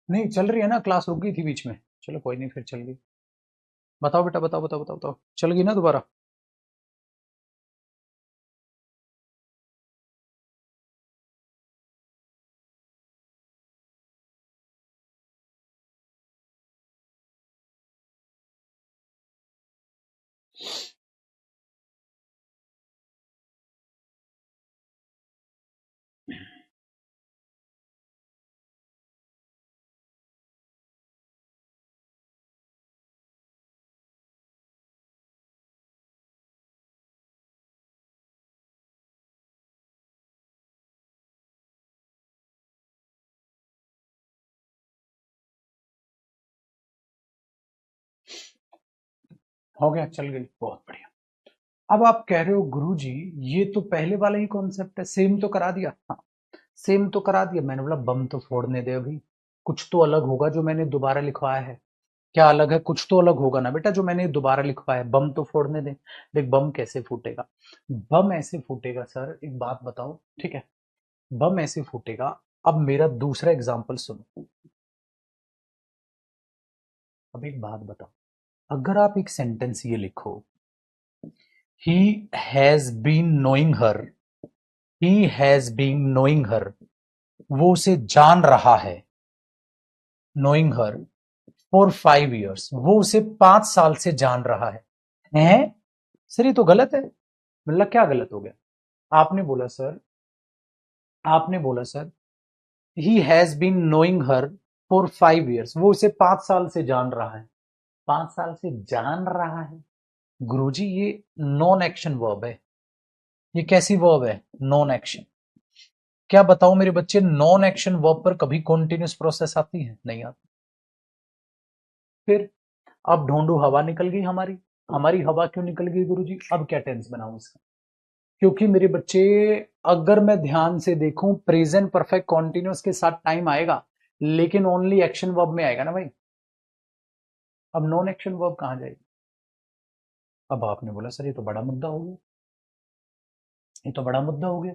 नहीं चल रही है ना, क्लास रुक गई थी बीच में। चलो कोई नहीं, फिर चल गई। बताओ बेटा, बताओ बताओ बताओ बताओ, चल गई ना दोबारा? हो गया, चल गई, बहुत बढ़िया। अब आप कह रहे हो गुरुजी ये तो पहले वाला ही कॉन्सेप्ट है, सेम तो करा दिया। हाँ, सेम तो करा दिया। मैंने बोला बम तो फोड़ने दे अभी, कुछ तो अलग होगा जो मैंने दोबारा लिखवाया है। क्या अलग है? कुछ तो अलग होगा ना बेटा जो मैंने दोबारा लिखवाया है। बम तो फोड़ने दे। देख बम कैसे फूटेगा? बम ऐसे फूटेगा सर, एक बात बताओ, ठीक है? बम ऐसे फूटेगा। अब मेरा दूसरा एग्जांपल सुनो। अब एक बात बताओ, अगर आप एक सेंटेंस ये लिखो, he has been knowing her, he has been knowing her, वो उसे जान रहा है, नोइंग हर फॉर 5 years, वो उसे 5 साल से जान रहा है। हैं? सर ये तो गलत है। मतलब क्या गलत हो गया? आपने बोला सर, आपने बोला sir he has been knowing her for 5 years, वो उसे 5 साल से जान रहा है। 5 साल से जान रहा है गुरुजी, ये नॉन एक्शन वर्ब है। ये कैसी वर्ब है? Non action. क्या बताओ मेरे बच्चे, नॉन एक्शन वर्ब पर कभी कॉन्टिन्यूस प्रोसेस आती है? नहीं आती। फिर अब ढूंढू, हवा निकल गई हमारी। हमारी हवा क्यों निकल गई गुरुजी? अब क्या टेंस बनाऊं इसका? क्योंकि मेरे बच्चे, अगर मैं ध्यान से देखूं, प्रेजेंट परफेक्ट कॉन्टिन्यूस के साथ टाइम आएगा, लेकिन ओनली एक्शन वर्ब में आएगा ना भाई। अब नॉन एक्शन वर्ब कहां जाएगी? अब आपने बोला सर ये तो बड़ा मुद्दा हो गया, ये तो बड़ा मुद्दा हो गया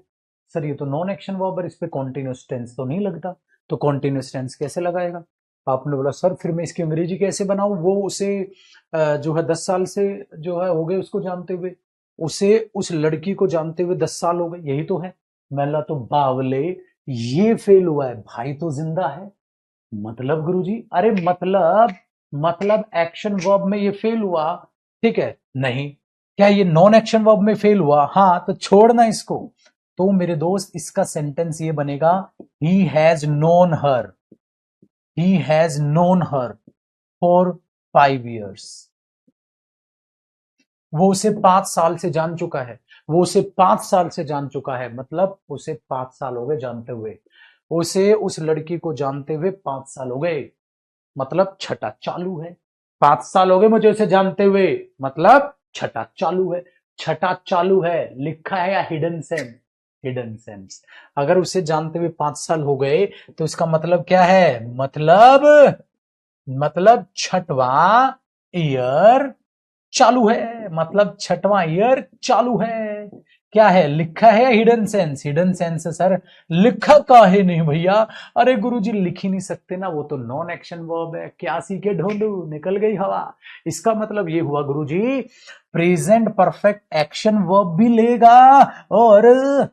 सर, ये तो नॉन एक्शन वर्ब, इस पे कॉन्टिन्यूस टेंस तो नहीं लगता, तो कॉन्टिन्यूस टेंस कैसे लगाएगा? आपने बोला सर फिर मैं इसकी अंग्रेजी कैसे बनाऊं? वो उसे जो है 10 साल से जो है हो गए उसको जानते हुए, उसे उस लड़की को जानते हुए 10 साल हो गए, यही तो है। मैला तो बावले, ये फेल हुआ है, भाई तो जिंदा है। मतलब गुरुजी, अरे मतलब एक्शन वर्ब में ये फेल हुआ, ठीक है? नहीं, क्या ये नॉन एक्शन वर्ब में फेल हुआ? हाँ, तो छोड़ना इसको। तो मेरे दोस्त, इसका सेंटेंस ये बनेगा, he has known her, he has known her for 5 years। वो उसे 5 साल से जान चुका है, वो उसे 5 साल से जान चुका है, मतलब उसे 5 साल हो गए जानते हुए, उसे उस लड़की को जानते हुए 5 साल हो गए, मतलब छठा चालू है। 5 साल हो गए मुझे उसे जानते हुए, मतलब छठा चालू है। छठा चालू है लिखा है या हिडन सेंस? Hidden sense. अगर उसे जानते हुए 5 साल हो गए तो इसका मतलब क्या है? मतलब छठवां ईयर चालू है, मतलब छठवां ईयर चालू है। क्या है? लिखा है या हिडन सेंस? हिडन सेंस है सर, लिखा काहे नहीं भैया? अरे गुरुजी लिख ही नहीं सकते ना, वो तो नॉन एक्शन वर्ब है। क्या सीखे ढोंडू, निकल गई हवा। इसका मतलब ये हुआ गुरुजी, प्रेजेंट परफेक्ट एक्शन वर्ब भी लेगा और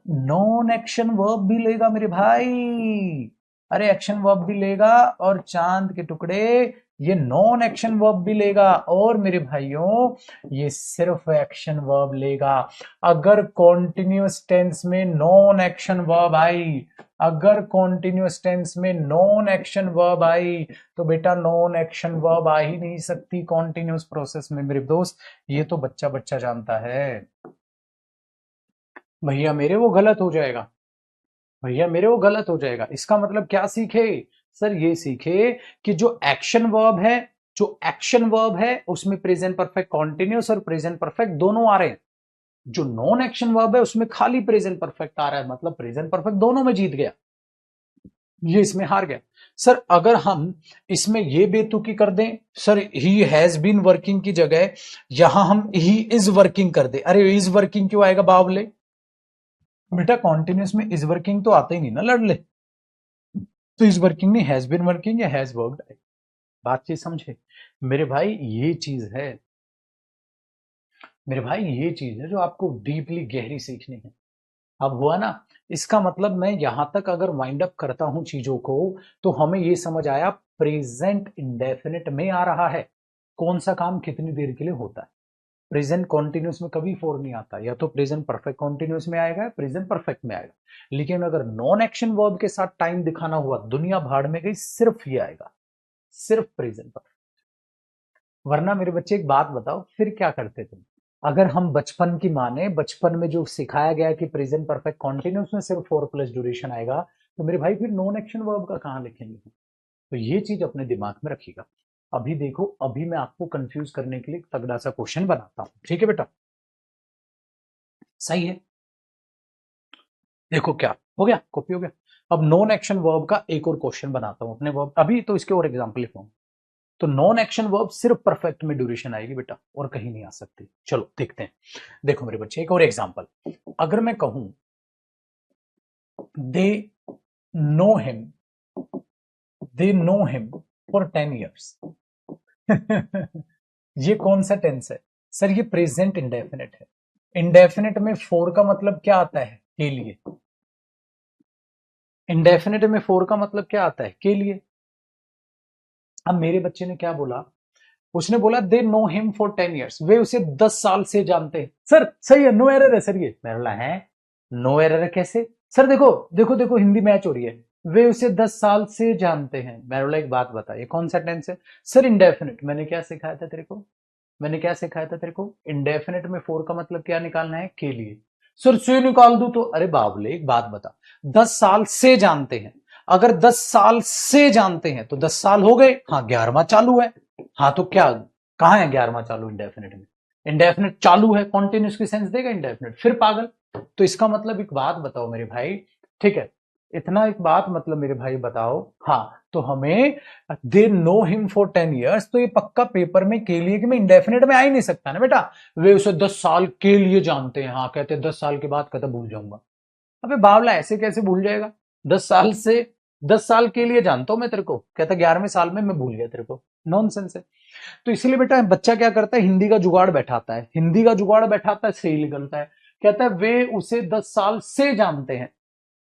नॉन एक्शन वर्ब भी लेगा मेरे भाई। अरे एक्शन वर्ब भी लेगा और चांद के टुकड़े ये नॉन एक्शन वर्ब भी लेगा, और मेरे भाइयों ये सिर्फ एक्शन वर्ब लेगा। अगर कॉन्टिन्यूअस टेंस में नॉन एक्शन वर्ब आई, अगर कॉन्टिन्यूअस टेंस में नॉन एक्शन वर्ब आई, तो बेटा नॉन एक्शन वर्ब आ ही नहीं सकती कॉन्टिन्यूअस प्रोसेस में मेरे दोस्त। ये तो बच्चा बच्चा जानता है। भैया मेरे वो गलत हो जाएगा, भैया मेरे वो गलत हो जाएगा। इसका मतलब क्या सीखे सर? ये सीखे कि जो एक्शन वर्ब है, जो एक्शन वर्ब है उसमें प्रेजेंट परफेक्ट कॉन्टिन्यूअस और प्रेजेंट परफेक्ट दोनों आ रहे हैं। जो नॉन एक्शन वर्ब है उसमें खाली प्रेजेंट परफेक्ट आ रहा है, मतलब प्रेजेंट परफेक्ट दोनों में जीत गया, ये इसमें हार गया। सर अगर हम इसमें ये बेतुकी कर दें, sir he has been working की जगह यहां हम ही इज वर्किंग कर दे, अरे इज वर्किंग क्यों आएगा बावले? बेटा कॉन्टिन्यूस में इज वर्किंग तो आता ही नहीं ना लड़ले, तो इज वर्किंग नहीं, हैज बीन वर्किंग या हैज वर्कड। बातचीत समझे मेरे भाई? ये चीज है मेरे भाई, ये चीज है जो आपको डीपली गहरी सीखनी है। अब हुआ ना? इसका मतलब मैं यहां तक अगर वाइंड अप करता हूं चीजों को, तो हमें ये समझ आया प्रेजेंट इंडेफिनिट में आ रहा है कौन सा काम कितनी देर के लिए होता है। प्रेजेंट कॉन्टिन्यूस में कभी फोर नहीं आता, या तो प्रेजेंट परफेक्ट कॉन्टिन्यूस में आएगा, प्रेजेंट परफेक्ट में आएगा। लेकिन अगर नॉन एक्शन वर्ब के साथ टाइम दिखाना हुआ, दुनिया भाड़ में गई, सिर्फ ये आएगा, सिर्फ प्रेजेंट परफेक्ट। वरना मेरे बच्चे एक बात बताओ, फिर क्या करते तुम? अगर हम बचपन की माने, बचपन में जो सिखाया गया कि प्रेजेंट परफेक्ट कॉन्टिन्यूस में सिर्फ 4 प्लस ड्यूरेशन आएगा, तो मेरे भाई फिर नॉन एक्शन वर्ब का कहां लिखेंगे? तो ये चीज अपने दिमाग में रखिएगा। अभी देखो, अभी मैं आपको कंफ्यूज करने के लिए एक तगड़ा सा क्वेश्चन बनाता हूं, ठीक है बेटा? सही है, देखो क्या हो गया, कॉपी हो गया। अब नॉन एक्शन वर्ब का एक और क्वेश्चन बनाता हूं अपने वर्ब, अभी तो इसके और एग्जाम्पल लिखूंगा। तो नॉन एक्शन वर्ब सिर्फ परफेक्ट में ड्यूरेशन आएगी बेटा, और कहीं नहीं आ सकती। चलो देखते हैं। देखो मेरे बच्चे, एक और एग्जांपल। अगर मैं कहूं they know him, they know him for 10 years। ये कौन सा टेंस है सर? ये प्रेजेंट इंडेफिनिट है। इंडेफिनिट में फोर का मतलब क्या आता है? के लिए। इंडेफिनिट में फोर का मतलब क्या आता है? के लिए। अब मेरे बच्चे ने क्या बोला? उसने बोला they know him for 10 years, वे उसे 10 साल से जानते हैं। सर सही है, नो एरर है सर। ये मैं बोला है नो एरर कैसे? सर देखो देखो देखो, हिंदी मैच हो रही है। वे उसे 10 साल से जानते हैं। मैंने बोला एक बात बता, ये कौन सा टेंस है? Sir indefinite. मैंने क्या सिखाया था तेरे को? मैंने क्या सिखाया था तेरे को? इंडेफिनिट में फोर का मतलब क्या निकालना है? के लिए। सर से निकाल दूं तो? अरे बाबले एक बात बता, 10 साल से जानते हैं, अगर 10 साल से जानते हैं तो 10 साल हो गए, हाँ 11वां चालू है। हाँ तो क्या, कहां है 11वां चालू इंडेफिनिट में? इंडेफिनिट चालू है, कॉन्टिन्यूस की सेंस देगा इंडेफिनिट, फिर पागल। तो इसका मतलब एक बात बताओ मेरे भाई, ठीक है, इतना एक बात मतलब मेरे भाई बताओ, हाँ तो हमें they know him for 10 years, तो ये पक्का पेपर में के लिए कि मैं इंडेफिनिट में आ ही नहीं सकता ना बेटा। वे उसे 10 साल के लिए जानते हैं, हाँ कहते हैं 10 साल के बाद कहता भूल जाऊंगा। अबे बावला ऐसे कैसे भूल जाएगा? 10 साल से, 10 साल के लिए जानता हूं मैं तेरे को, कहता 11वें साल में मैं भूल गया तेरे को। नॉनसेंस है। तो इसलिए बेटा बच्चा क्या करता है, हिंदी का जुगाड़ बैठाता है, हिंदी का जुगाड़ बैठाता है, सही निकलता है। कहता है वे उसे 10 साल से जानते हैं।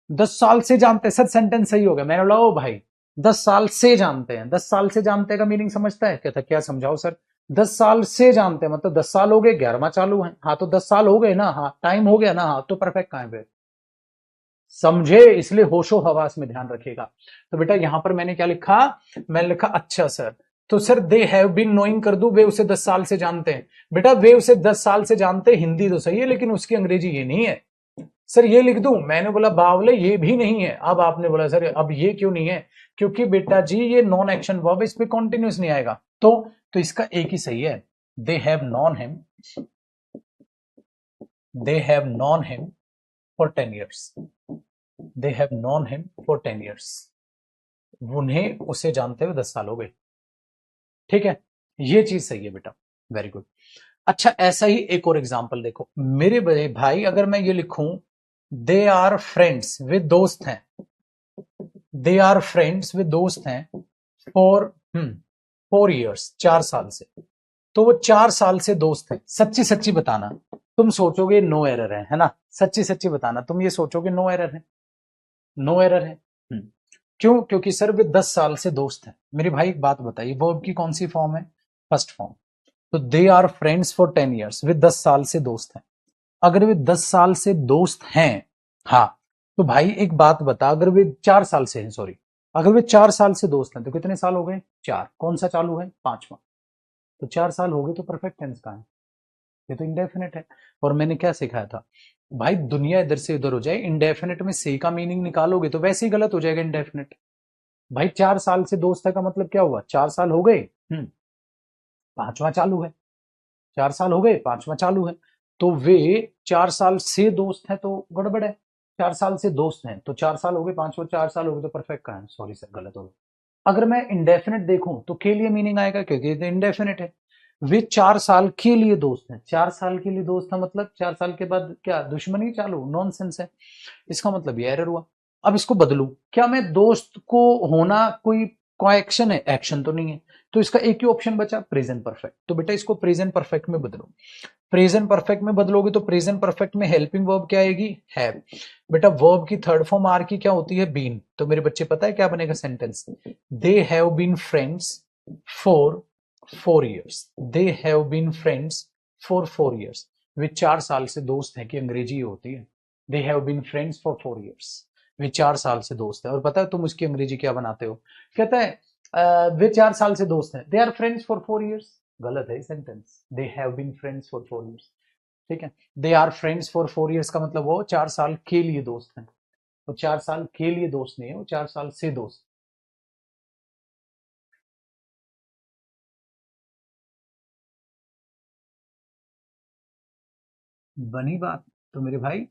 10 साल से जानते हैं, सर सेंटेंस सही हो गया। मैंने बोला ओ भाई 10 साल से जानते हैं, 10 साल से जानते हैं का मीनिंग समझता है? कहता क्या समझाओ सर? 10 साल से जानते हैं मतलब 10 साल हो गए, 11वां चालू है, हाँ तो 10 साल हो गए ना, हाँ टाइम हो गया ना, हाँ तो परफेक्ट कहां पे? समझे? इसलिए होशो हवास में ध्यान रखेगा। तो बेटा यहां पर मैंने क्या लिखा? मैंने लिखा अच्छा सर, तो sir they have been knowing कर दू, वे उसे 10 साल से जानते हैं। बेटा वे उसे 10 साल से जानते हैं, हिंदी तो सही है लेकिन उसकी अंग्रेजी ये नहीं है। सर ये लिख दूं? मैंने बोला बावले ये भी नहीं है। अब आपने बोला सर अब ये क्यों नहीं है? क्योंकि बेटा जी ये नॉन एक्शन वर्ब, इस पे कॉन्टिन्यूस नहीं आएगा। तो इसका एक ही सही है, they have non him, they have non him for 10 years, they have non him for 10 years, उन्हें उसे जानते हुए 10 साल हो गए। ठीक है, ये चीज सही है बेटा, वेरी गुड। अच्छा ऐसा ही एक और एग्जांपल देखो मेरे बड़े भाई, अगर मैं ये लिखूं दे आर फ्रेंड्स, वे दोस्त हैं, दे आर फ्रेंड्स, वे दोस्त हैं फॉर 4 years, 4 साल से, तो वो 4 साल से दोस्त है। सच्ची सच्ची बताना, तुम सोचोगे नो एरर है ना? सच्ची सच्ची बताना, तुम ये सोचोगे नो एरर है, नो एरर है। क्यों? क्योंकि सर वे 10 साल से दोस्त हैं। मेरे भाई एक बात बताइए, वर्ब की कौन सी फॉर्म है? First form. तो they are friends for 10 years, वे 10 साल से दोस्त हैं। अगर वे 10 साल से दोस्त हैं, हाँ तो भाई एक बात बता, अगर वे 4 साल से हैं, सॉरी, अगर वे 4 साल से दोस्त हैं तो कितने साल हो गए? 4। कौन सा चालू है? 5वां। तो 4 साल हो गए तो परफेक्ट टेंस कहाँ है? ये तो इंडेफिनिट है। और मैंने क्या सिखाया था भाई, दुनिया इधर से उधर हो जाए, इंडेफिनिट में से का मीनिंग निकालोगे तो वैसे ही गलत हो जाएगा इंडेफिनिट। भाई 4 साल से दोस्त है का मतलब क्या हुआ? 4 साल हो गए, 5वां चालू है। 4 साल हो गए, 5वां चालू है। तो वे 4 साल से दोस्त हैं तो गड़बड़ है। 4 साल से दोस्त हैं तो 4 साल हो गए, 5वां 4 साल हो गए तो परफेक्ट कहाँ है? सॉरी सर गलत हो गया। अगर मैं इंडेफिनिट देखूं तो के लिए मीनिंग आएगा क्योंकि ये इंडेफिनिट है। वे 4 साल के लिए दोस्त हैं, 4 साल के लिए दोस्त है मतलब 4 साल के बाद क्या दुश्मनी चालू? नॉनसेंस है। इसका मतलब ये एरर हुआ। अब इसको बदलू, क्या मैं दोस्त को होना कोई कोई एक्शन है? एक्शन तो नहीं है। तो इसका एक ही ऑप्शन बचा, प्रेजेंट परफेक्ट। तो बेटा इसको प्रेजेंट परफेक्ट में बदलो। प्रेजेंट परफेक्ट में बदलोगे तो प्रेजेंट परफेक्ट में हेल्पिंग वर्ब क्या आएगी? हैव। बेटा वर्ब की थर्ड फॉर्म आर की क्या होती है? बीन। तो मेरे बच्चे पता है क्या बनेगा sentence? They have been friends for 4 years, they have been friends for 4 years, वे 4 साल से दोस्त हैं, कि अंग्रेजी होती है they have been friends for 4 years, वे 4 साल से दोस्त है। और पता है तुम उसकी अंग्रेजी क्या बनाते हो? कहता है वे 4 साल से दोस्त हैं, they are friends for 4 years। गलत है sentence, they have been friends for 4 years। ठीक है, they are friends for 4 years का मतलब वो 4 साल के लिए दोस्त हैं। वो 4 साल के लिए दोस्त नहीं है, वो 4 साल से दोस्त। बनी बात। तो मेरे भाई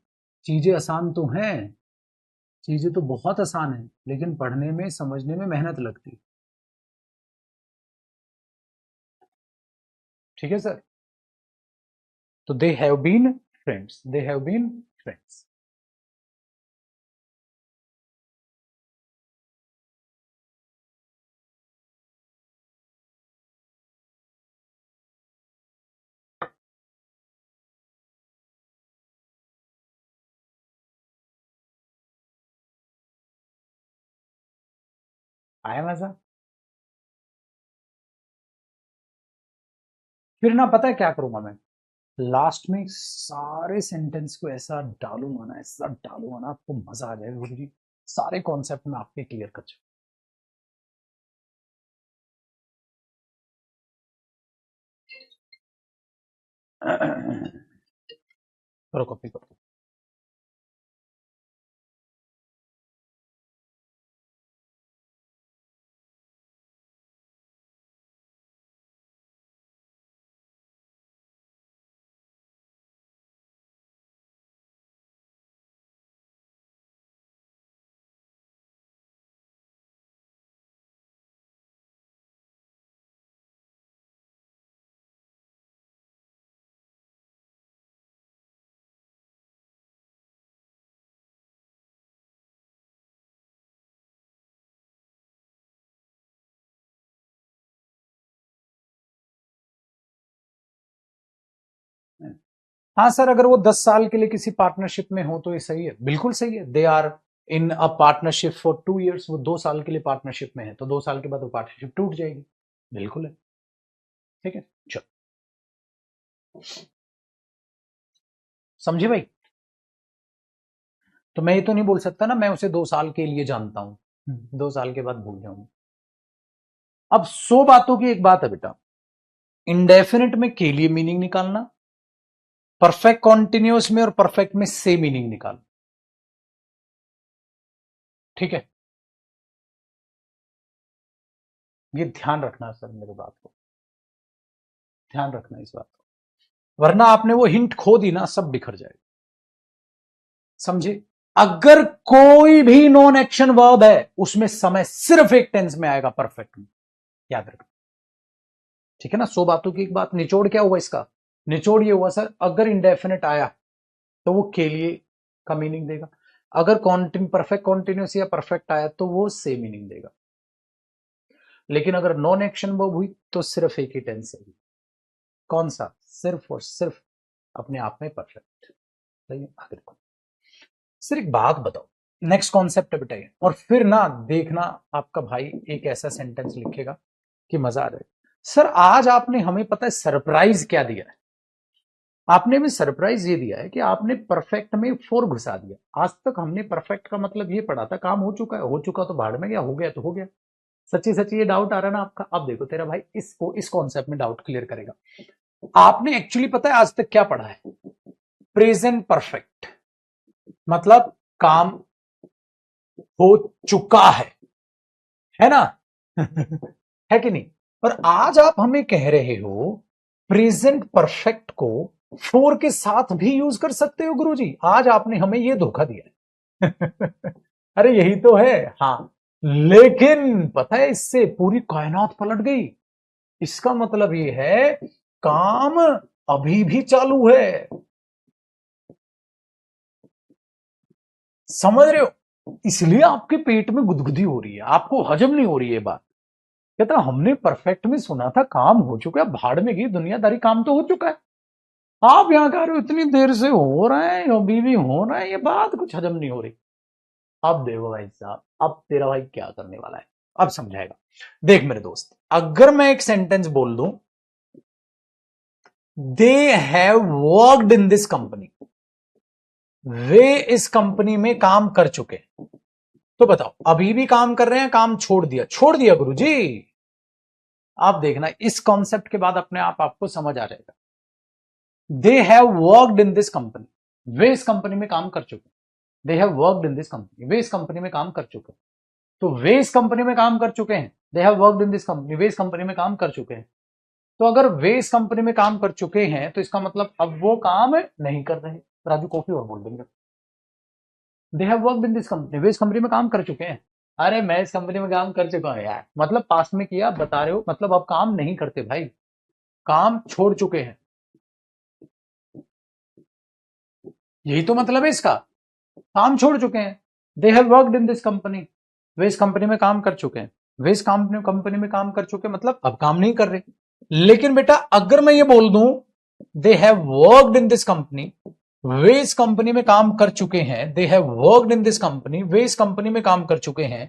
चीजें आसान तो हैं, चीजें तो बहुत आसान है, लेकिन पढ़ने में समझने में मेहनत लगती है। ठीक है सर। तो they have been friends, they have been friends. आया मजा? फिर ना पता है क्या करूंगा मैं, लास्ट में सारे सेंटेंस को ऐसा डालूंगा ना, ऐसा डालूंगा ना, आपको मजा आ जाएगा गुरु जी। सारे कॉन्सेप्ट में आपके क्लियर कर चुका। करो कॉपी करो। हाँ सर, अगर वो 10 साल के लिए किसी पार्टनरशिप में हो तो ये सही है, बिल्कुल सही है। They are in a partnership for 2 years, वो 2 साल के लिए पार्टनरशिप में है, तो 2 साल के बाद वो पार्टनरशिप टूट जाएगी। बिल्कुल है, ठीक है। चलो, समझे भाई? तो मैं ये तो नहीं बोल सकता ना मैं उसे 2 साल के लिए जानता हूं, 2 साल के बाद भूल जाऊंगा। अब 100 बातों की एक बात है बेटा, इंडेफिनिट में के लिए मीनिंग निकालना, परफेक्ट कॉन्टिन्यूस में और परफेक्ट में से मीनिंग निकालना, ठीक है। ये ध्यान रखना सर, मेरी बात को ध्यान रखना इस बात को, वरना आपने वो हिंट खो दी ना, सब बिखर जाएगा, समझे? अगर कोई भी नॉन एक्शन वर्ब है उसमें समय सिर्फ एक टेंस में आएगा, परफेक्ट में, याद रखना, ठीक है ना। 100 बातों की एक बात, निचोड़ क्या हुआ इसका? निचोड़ ये हुआ सर, अगर इंडेफिनिट आया तो वो के लिए का मीनिंग देगा, अगर परफेक्ट कॉन्टिन्यूस या परफेक्ट आया तो वो से मीनिंग देगा, लेकिन अगर नॉन एक्शन वर्ब हुई तो सिर्फ एक ही टेंस है। कौन सा? सिर्फ और सिर्फ अपने आप में परफेक्ट। आगे देखो सर, एक बात बताओ, नेक्स्ट कॉन्सेप्ट है बेटा ये, और फिर ना देखना आपका भाई एक ऐसा सेंटेंस लिखेगा कि मजा आ जाए। सर आज आपने हमें पता है सरप्राइज क्या दिया है? आपने भी सरप्राइज ये दिया है कि आपने परफेक्ट में फोर घुसा दिया। आज तक हमने परफेक्ट का मतलब ये पढ़ा था, काम हो चुका है, हो चुका तो भाड़ में गया, हो गया तो हो गया। सच्ची सच्ची ये डाउट आ रहा है ना आपका? अब देखो तेरा भाई इसको इस कॉन्सेप्ट में डाउट क्लियर करेगा। आपने एक्चुअली पता है आज तक क्या पढ़ा है? प्रेजेंट परफेक्ट, मतलब काम हो चुका है ना? है कि नहीं? पर आज आप हमें कह रहे हो प्रेजेंट परफेक्ट को फोर के साथ भी यूज कर सकते हो गुरुजी। आज आपने हमें ये धोखा दिया है। अरे यही तो है। हाँ, लेकिन पता है इससे पूरी कायनात पलट गई। इसका मतलब ये है काम अभी भी चालू है, समझ रहे हो? इसलिए आपके पेट में गुदगुदी हो रही है, आपको हजम नहीं हो रही है बात। कहता हमने परफेक्ट में सुना था काम हो चुका है, भाड़ में गई दुनियादारी, काम तो हो चुका है। आप यहां कह रहे हो इतनी देर से हो रहा है, अभी भी हो रहा है, ये बात कुछ हजम नहीं हो रही। अब देखो भाई साहब, अब तेरा भाई क्या करने वाला है, अब समझाएगा। देख मेरे दोस्त, अगर मैं एक सेंटेंस बोल दूं, they have worked in this company, वे इस कंपनी में काम कर चुके, तो बताओ अभी भी काम कर रहे हैं, काम छोड़ दिया? छोड़ दिया गुरुजी। आप देखना इस कॉन्सेप्ट के बाद अपने आप आपको समझ आ जाएगा। They have worked in this company, वे इस कंपनी में काम कर चुके। They have worked in this company, वे इस कंपनी में काम कर चुके। तो वे इस कंपनी में काम कर चुके हैं, they have worked in this company, वे इस कंपनी में काम कर चुके हैं। तो अगर वे इस कंपनी में काम कर चुके हैं तो इसका मतलब अब वो काम नहीं कर रहे। राजू कॉफी और बोल देंगे, they have worked in this company, वे इस कंपनी में काम कर चुके हैं। अरे मैं इस कंपनी में काम कर चुका हूं यार, मतलब पास्ट में किया, बता रहे हो, मतलब अब काम नहीं करते भाई, काम छोड़ चुके हैं। यही तो मतलब है इसका, काम छोड़ चुके हैं। They have worked in this company, वे इस कंपनी में काम कर चुके हैं, वे इस कंपनी में काम कर चुके, मतलब अब काम नहीं कर रहे। लेकिन बेटा अगर मैं ये बोल दूं they have worked in this company, वे इस कंपनी में काम कर चुके हैं, they have worked in this company, वे इस कंपनी में काम कर चुके हैं,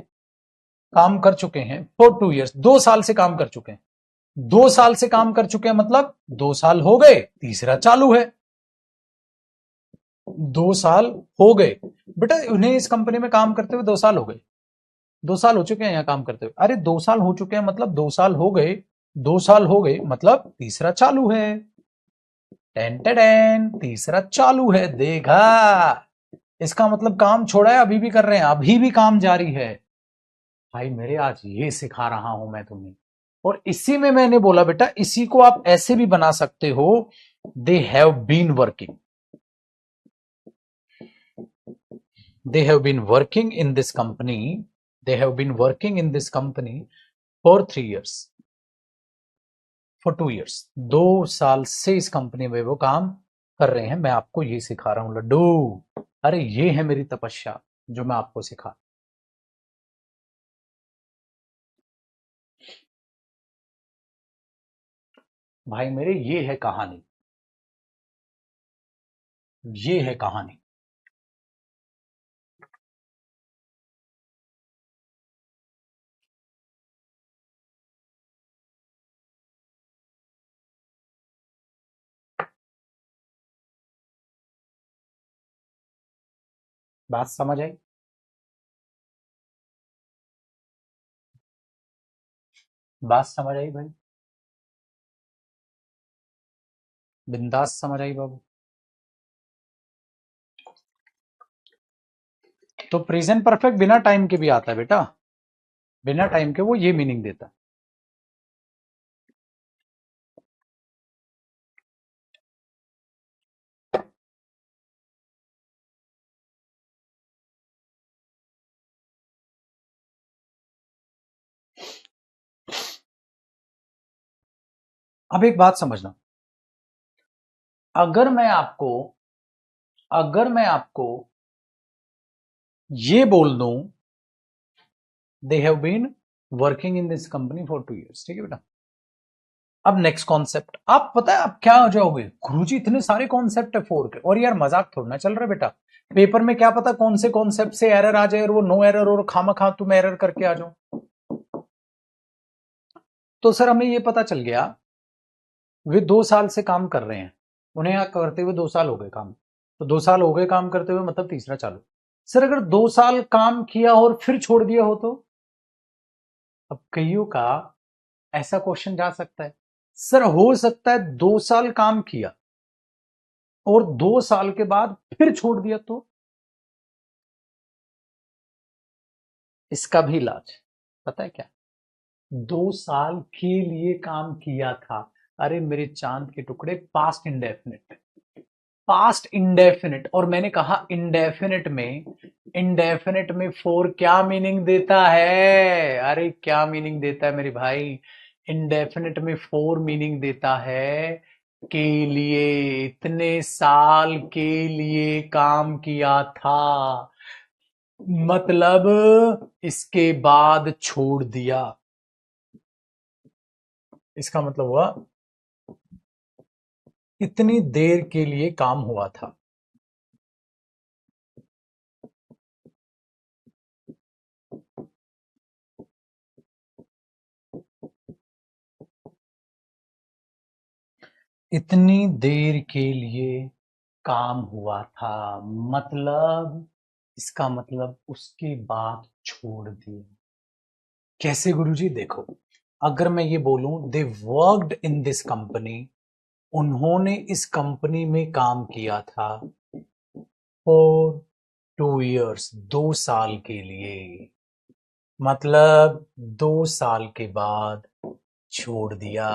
काम कर चुके हैं फॉर 2 years, 2 साल से काम कर चुके हैं। 2 साल से काम कर चुके हैं मतलब 2 साल हो गए, तीसरा चालू है। 2 साल हो गए बेटा, उन्हें इस कंपनी में काम करते हुए 2 साल हो गए, 2 साल हो चुके हैं यहाँ काम करते हुए। अरे 2 साल हो चुके हैं मतलब 2 साल हो गए, 2 साल हो गए मतलब तीसरा चालू है। टेन टेन, तीसरा चालू है, देखा, इसका मतलब काम छोड़ा है, अभी भी कर रहे हैं, अभी भी काम जारी है। भाई मेरे आज ये सिखा रहा हूं मैं तुम्हें, और इसी में मैंने बोला बेटा इसी को आप ऐसे भी बना सकते हो, they have been working, they have been working in this company, they have been working in this company for 3 years, for 2 years, 2 साल से इस कंपनी में वो काम कर रहे हैं। मैं आपको ये सिखा रहा हूं लड्डू, अरे ये है मेरी तपस्या जो मैं आपको सिखा। भाई मेरे ये है कहानी, ये है कहानी। बात समझ आई? बात समझ आई भाई? बिंदास समझ आई बाबू? तो प्रेजेंट परफेक्ट बिना टाइम के भी आता है बेटा, बिना टाइम के वो ये मीनिंग देता है। अब एक बात समझना, अगर मैं आपको अगर मैं आपको ये बोल दूं they have been working in this company for 2 years, ठीक है बेटा। अब नेक्स्ट कॉन्सेप्ट, आप पता है आप क्या हो जाओगे, गुरुजी इतने सारे कॉन्सेप्ट है 4 के, और यार मजाक थोड़ा ना चल रहा है बेटा, पेपर में क्या पता कौन से कॉन्सेप्ट से एरर आ जाए और वो नो एरर और खामा खा तुम एरर करके आ जाओ। तो सर हमें ये पता चल गया वे 2 साल से काम कर रहे हैं, उन्हें यहाँ करते हुए 2 साल हो गए काम, तो 2 साल हो गए काम करते हुए मतलब तीसरा चालू। सर अगर 2 साल काम किया और फिर छोड़ दिया हो तो? अब कईयों का ऐसा क्वेश्चन जा सकता है, सर हो सकता है 2 साल काम किया और 2 साल के बाद फिर छोड़ दिया तो? इसका भी इलाज पता है क्या, 2 साल के लिए काम किया था, अरे मेरे चांद के टुकड़े, पास्ट इंडेफिनिट, पास्ट इंडेफिनिट, और मैंने कहा इंडेफिनिट में फोर क्या मीनिंग देता है, अरे क्या मीनिंग देता है मेरे भाई, इंडेफिनिट में फोर मीनिंग देता है के लिए, इतने साल के लिए काम किया था, मतलब इसके बाद छोड़ दिया, इसका मतलब हुआ इतनी देर के लिए काम हुआ था। इतनी देर के लिए काम हुआ था, मतलब इसका मतलब उसके बाद छोड़ दिया। कैसे गुरुजी? देखो, अगर मैं ये बोलूं they worked in this company, उन्होंने इस कंपनी में काम किया था फॉर 2 years, 2 साल के लिए, मतलब 2 साल के बाद छोड़ दिया।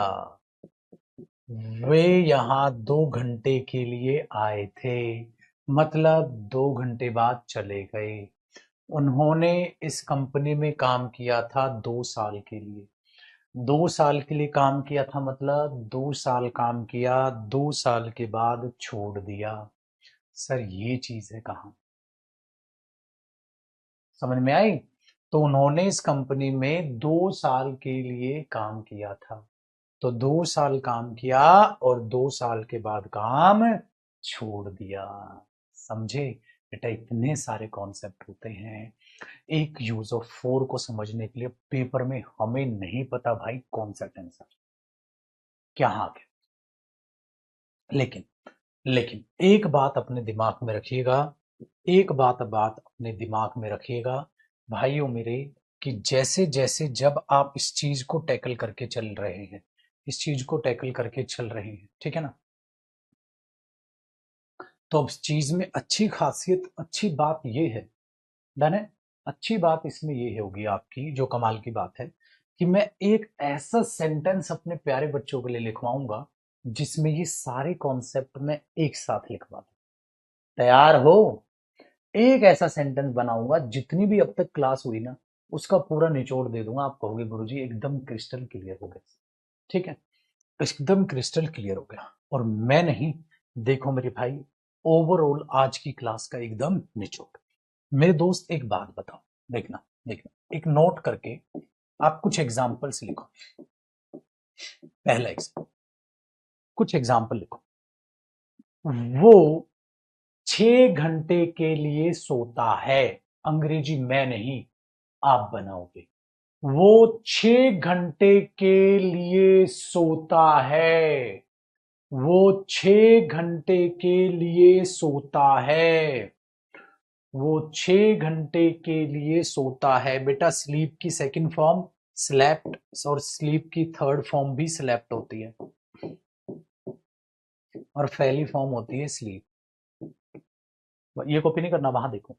वे यहां 2 घंटे के लिए आए थे, मतलब 2 घंटे बाद चले गए। उन्होंने इस कंपनी में काम किया था 2 साल के लिए, 2 साल के लिए काम किया था, मतलब 2 साल काम किया, 2 साल के बाद छोड़ दिया। सर ये चीज है कहाँ, समझ में आई? तो उन्होंने इस कंपनी में 2 साल के लिए काम किया था, तो 2 साल काम किया और 2 साल के बाद काम छोड़ दिया। समझे बेटा, इतने सारे कॉन्सेप्ट होते हैं एक यूज ऑफ फोर को समझने के लिए, पेपर में हमें नहीं पता भाई कौन सा टेंस क्या आ गया, लेकिन लेकिन एक बात अपने दिमाग में रखिएगा, एक बात अपने दिमाग में रखिएगा भाइयों मेरे, कि जैसे जैसे जब आप इस चीज को टैकल करके चल रहे हैं, इस चीज को टैकल करके चल रहे हैं, ठीक है ना, तो अब इस चीज में अच्छी खासियत, अच्छी बात ये है, डन है, अच्छी बात इसमें ये होगी आपकी, जो कमाल की बात है, कि मैं एक ऐसा सेंटेंस अपने प्यारे बच्चों के लिए लिखवाऊंगा जिसमें ये सारे कॉन्सेप्ट मैं एक साथ लिखवा दूं। तैयार हो? एक ऐसा सेंटेंस बनाऊंगा, जितनी भी अब तक क्लास हुई ना, उसका पूरा निचोड़ दे दूंगा, आप कहोगे गुरुजी एकदम क्रिस्टल क्लियर हो गया। ठीक है, एकदम क्रिस्टल क्लियर हो गया। और मैं नहीं, देखो मेरे भाई, ओवरऑल आज की क्लास का एकदम निचोड़। मेरे दोस्त एक बात बताओ, देखना देखना, एक नोट करके आप कुछ एग्जाम्पल्स लिखो। पहला एग्जाम्पल, कुछ एग्जाम्पल लिखो। वो 6 घंटे के लिए सोता है। अंग्रेजी मैं नहीं, आप बनाओगे। वो 6 घंटे के लिए सोता है। वो 6 घंटे के लिए सोता है। वो 6 घंटे के लिए सोता है। बेटा स्लीप की सेकंड फॉर्म स्लेप्ट, और स्लीप की थर्ड फॉर्म भी स्लेप्ट होती है, और पहली फॉर्म होती है स्लीप। ये कॉपी नहीं करना, वहां देखो।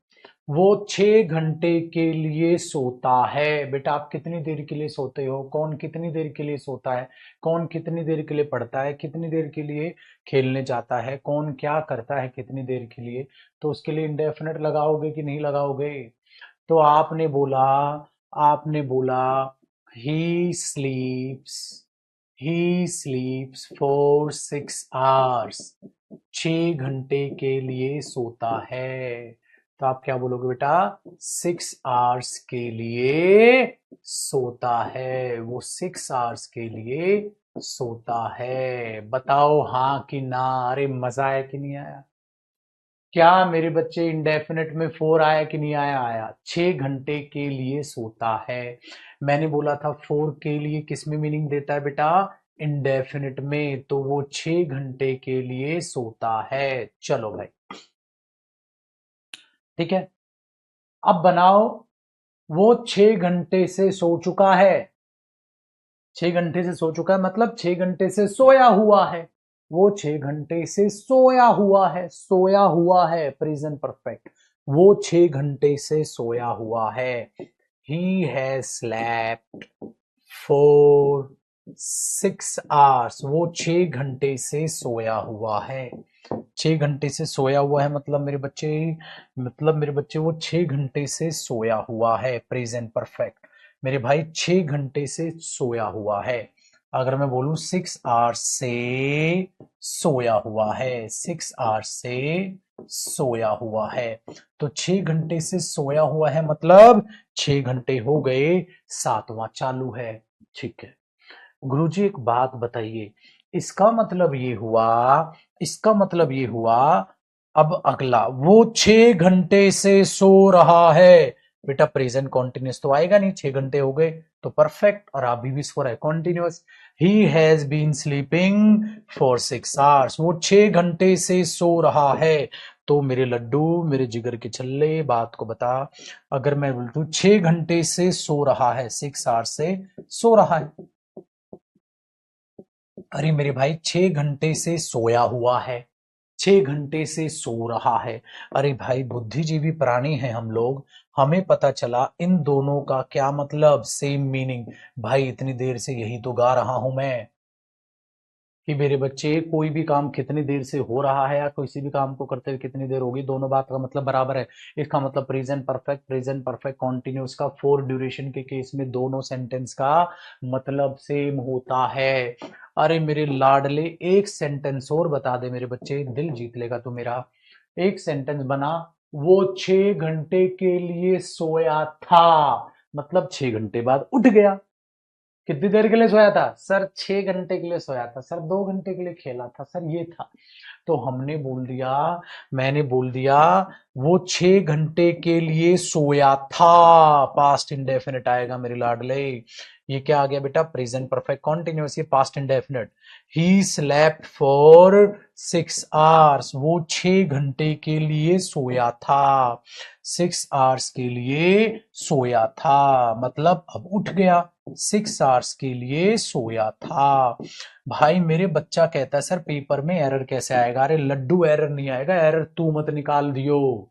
वो 6 घंटे के लिए सोता है। बेटा आप कितनी देर के लिए सोते हो? कौन कितनी देर के लिए सोता है? कौन कितनी देर के लिए पढ़ता है? कितनी देर के लिए खेलने जाता है? कौन क्या करता है कितनी देर के लिए? तो उसके लिए इंडेफिनेट लगाओगे कि नहीं लगाओगे? तो आपने बोला ही स्लीप्स, ही स्लीप्स फॉर 6 आवर्स। 6 घंटे के लिए सोता है। तो आप क्या बोलोगे बेटा? 6 आवर्स के लिए सोता है। वो 6 आवर्स के लिए सोता है। बताओ हाँ कि ना? अरे मजा आया कि नहीं आया? क्या मेरे बच्चे इंडेफिनेट में 4 आया कि नहीं आया? आया। 6 घंटे के लिए सोता है। मैंने बोला था 4 के लिए किस में मीनिंग देता है बेटा? इंडेफिनिट में। तो वो 6 घंटे के लिए सोता है। चलो भाई, ठीक है, अब बनाओ। वो 6 घंटे से सो चुका है। 6 घंटे से सो चुका है मतलब 6 घंटे से सोया हुआ है। वो 6 घंटे से सोया हुआ है। सोया हुआ है प्रेजेंट परफेक्ट। वो 6 घंटे से सोया हुआ है। He has slept for 6 hours. वो 6 घंटे से सोया हुआ है। 6 घंटे से सोया हुआ है मतलब मेरे बच्चे वो 6 घंटे से सोया हुआ है प्रेजेंट परफेक्ट। मेरे भाई 6 घंटे से सोया हुआ है। अगर मैं बोलूं 6 आवर्स से सोया हुआ है, 6 आवर्स से सोया हुआ है, तो 6 घंटे से सोया हुआ है मतलब 6 घंटे हो गए, सातवां चालू है। ठीक है गुरुजी, एक बात बताइए, इसका मतलब ये हुआ, इसका मतलब ये हुआ, अब अगला, वो 6 घंटे से सो रहा है। बेटा प्रेजेंट कॉन्टिन्यूस तो आएगा नहीं, 6 घंटे हो गए तो परफेक्ट, और अभी भी सो रहा है continuous. He has been sleeping for 6 hours. वो 6 घंटे से सो रहा है। तो मेरे लड्डू, मेरे जिगर के छल्ले, बात को बता। अगर मैं बोलूं 6 घंटे से सो रहा है, 6 आवर्स से सो रहा है, अरे मेरे भाई 6 घंटे से सोया हुआ है, 6 घंटे से सो रहा है। अरे भाई बुद्धिजीवी प्राणी हैं हम लोग, हमें पता चला इन दोनों का क्या मतलब, सेम मीनिंग। भाई इतनी देर से यही तो गा रहा हूं मैं, कि मेरे बच्चे कोई भी काम कितनी देर से हो रहा है या किसी भी काम को करते हुए कितनी देर होगी, दोनों बात का मतलब बराबर है। इसका मतलब प्रेजेंट परफेक्ट कॉन्टिन्यूस का फॉर ड्यूरेशन के केस में दोनों सेंटेंस का मतलब सेम होता है। अरे मेरे लाडले, एक सेंटेंस और बता दे मेरे बच्चे, दिल जीत लेगा तू मेरा। एक सेंटेंस बना, वो 6 घंटे के लिए सोया था, मतलब 6 घंटे बाद उठ गया। कितनी देर के लिए सोया था सर? 6 घंटे के लिए सोया था सर, 2 घंटे के लिए खेला था सर, ये था। तो हमने बोल दिया, मैंने बोल दिया वो 6 घंटे के लिए सोया था, पास्ट इंडेफिनिट आएगा मेरे लाडले। ये क्या आ गया बेटा, प्रेजेंट परफेक्ट कॉन्टिन्यूअस, ये past indefinite. He slept for 6 hours, वो 6 घंटे के लिए सोया था, 6 आवर्स के लिए सोया था, मतलब अब उठ गया, 6 आवर्स के लिए सोया था। भाई मेरे बच्चा कहता है सर पेपर में एरर कैसे आएगा, अरे लड्डू एरर नहीं आएगा, एरर तू मत निकाल दियो,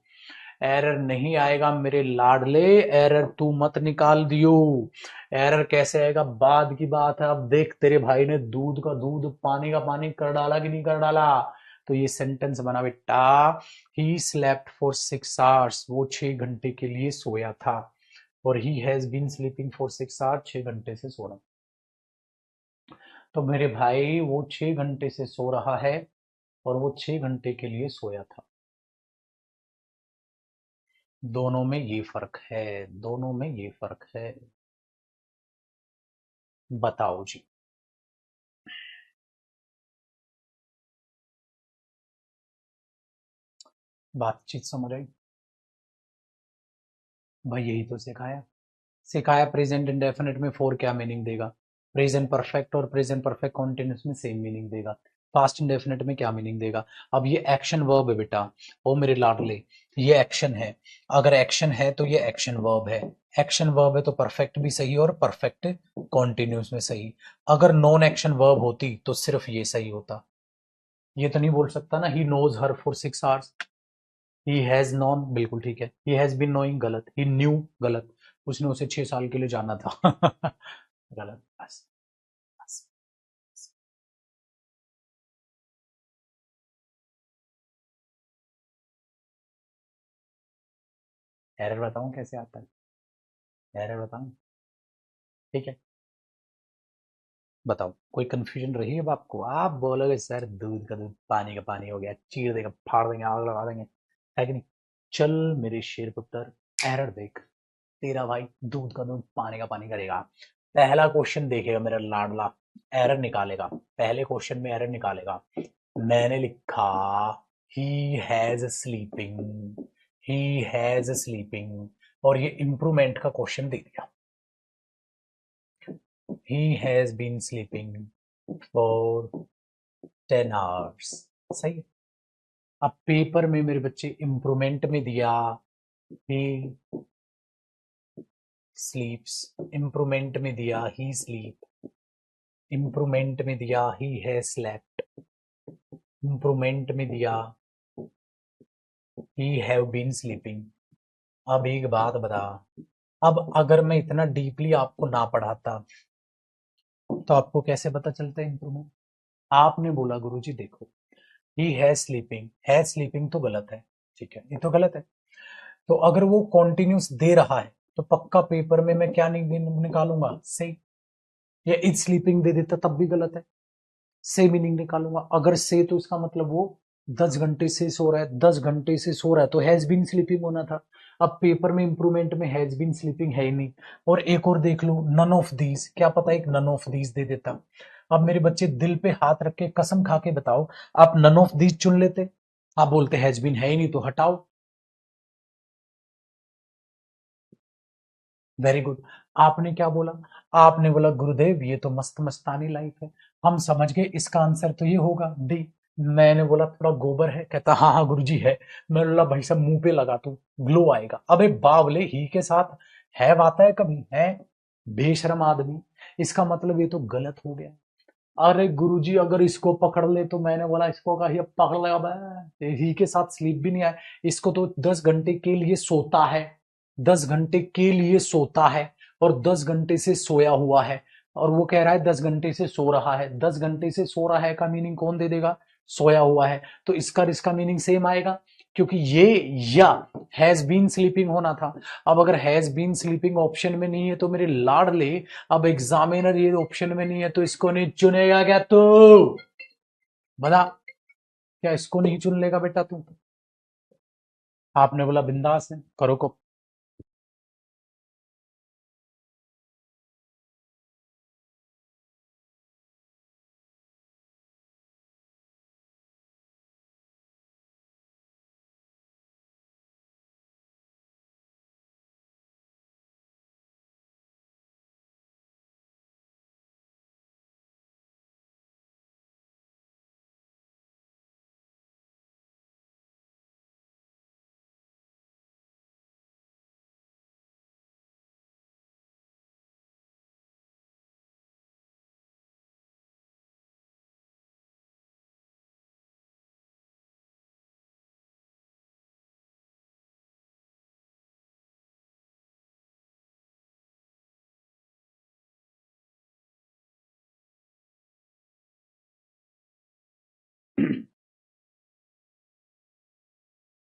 एरर नहीं आएगा मेरे लाडले, एरर तू मत निकाल दियो। एरर कैसे आएगा बाद की बात है, अब देख तेरे भाई ने दूध का दूध पानी का पानी कर डाला कि नहीं कर डाला। तो ये सेंटेंस बना बेटा, ही स्लेप्ट फॉर 6 आवर्स, वो 6 घंटे के लिए सोया था, और he has been sleeping for 6 hours, 6 घंटे से सो रहा। तो मेरे भाई वो 6 घंटे से सो रहा है, और वो 6 घंटे के लिए सोया था। दोनों में ये फर्क है, दोनों में ये फर्क है। बताओ जी। बातचीत समझ आई? भाई यही तो सिखाया, सिखाया प्रेजेंट इंडेफिनिट में फोर क्या मीनिंग देगा, प्रेजेंट परफेक्ट और प्रेजेंट परफेक्ट कॉन्टिन्यूस में सेम मीनिंग देगा, पास्ट इंडेफिनिट में क्या मीनिंग देगा। अब ये एक्शन वर्ब है बेटा, ओ मेरे लाडले, ये एक्शन है, अगर एक्शन है तो ये एक्शन वर्ब है, एक्शन वर्ब है तो परफेक्ट भी सही और परफेक्ट कॉन्टिन्यूस में सही। अगर नॉन एक्शन वर्ब होती तो सिर्फ ये सही होता। ये तो नहीं बोल सकता ना, he knows her for 6 hours, he has known बिल्कुल ठीक है, ही हैज बीन नोइंग गलत, ही न्यू गलत, उसने उसे 6 साल के लिए जाना था गलत, बस बस। एरर बताऊं कैसे आता है, एरर बताऊं, ठीक है, बताओ कोई कंफ्यूजन रही है अब आपको, आप बोलोगे सर दूध का दूध पानी का पानी हो गया, चीर देगा फाड़ देंगे आग लगा देंगे, है कि नहीं। चल मेरे शेर पुत्र, एरर देख, तेरा भाई दूध का दूध पानी का पानी करेगा। पहला क्वेश्चन देखेगा मेरा लाडला, एरर निकालेगा, पहले क्वेश्चन में एरर निकालेगा। मैंने लिखा he has sleeping, he has sleeping, और ये इंप्रूवमेंट का क्वेश्चन दे दिया, he has been sleeping for 10 hours, सही है। अब पेपर में मेरे बच्चे इंप्रूवमेंट में दिया ही स्लीप्स, इंप्रूवमेंट में दिया ही स्लीप, इंप्रूवमेंट में दिया ही हैज स्लेप्ट, इंप्रूवमेंट में दिया ही हैव बीन स्लीपिंग। अब एक बात बता, अब अगर मैं इतना डीपली आपको ना पढ़ाता तो आपको कैसे पता चलता है इंप्रूवमेंट। आपने बोला गुरुजी देखो ही हैज स्लीपिंग तो गलत है, ठीक है ये तो गलत है, तो अगर वो कॉन्टिन्यूस दे रहा है तो पक्का पेपर में मैं क्या निकालूंगा, से, या इज स्लीपिंग दे देता तब भी गलत है, से मीनिंग निकालूंगा। अगर से तो इसका मतलब वो 10 घंटे से सो रहा है, 10 घंटे से सो रहा है तो हैज बीन स्लीपिंग होना था। अब पेपर में इंप्रूवमेंट में हैज बीन स्लीपिंग है ही नहीं। और एक और देख लो, नन ऑफ दीज, क्या पता एक नन ऑफ दीज दे देता। अब मेरे बच्चे दिल पे हाथ रख के कसम खा के बताओ, आप नन ऑफ दीज चुन लेते, आप बोलते हैज बीन है ही नहीं तो हटाओ। Very good. आपने क्या बोला, आपने बोला गुरुदेव ये तो मस्त मस्तानी लाइफ है, हम समझ गए इसका आंसर तो ये होगा डी। मैंने बोला थोड़ा गोबर है, कहता हाँ हाँ गुरुजी है। मैंने बोला भाई साहब मुंह पे लगा तू, ग्लो आएगा। अबे बावले, ही के साथ है आता है कभी है, बेशरम आदमी, इसका मतलब ये तो गलत हो गया। अरे गुरुजी अगर इसको पकड़ ले, तो मैंने बोला इसको कहा ये पकड़ ले, अब ही के साथ स्लीप भी नहीं आए, इसको तो 10 घंटे के लिए सोता है, 10 घंटे के लिए सोता है, और 10 घंटे से सोया हुआ है, और वो कह रहा है 10 घंटे से सो रहा है, 10 घंटे से सो रहा है का मीनिंग कौन दे देगा, सोया हुआ है, तो इसका और इसका मीनिंग सेम आएगा, क्योंकि ये या हैज बीन स्लीपिंग होना था। अब अगर हैज बीन स्लीपिंग ऑप्शन में नहीं है तो मेरे लाडले, अब एग्जामिनर ये ऑप्शन में नहीं है तो इसको नहीं चुनेगा क्या तू, बता, क्या इसको नहीं चुन लेगा बेटा तू। आपने बोला बिंदास है, करो को।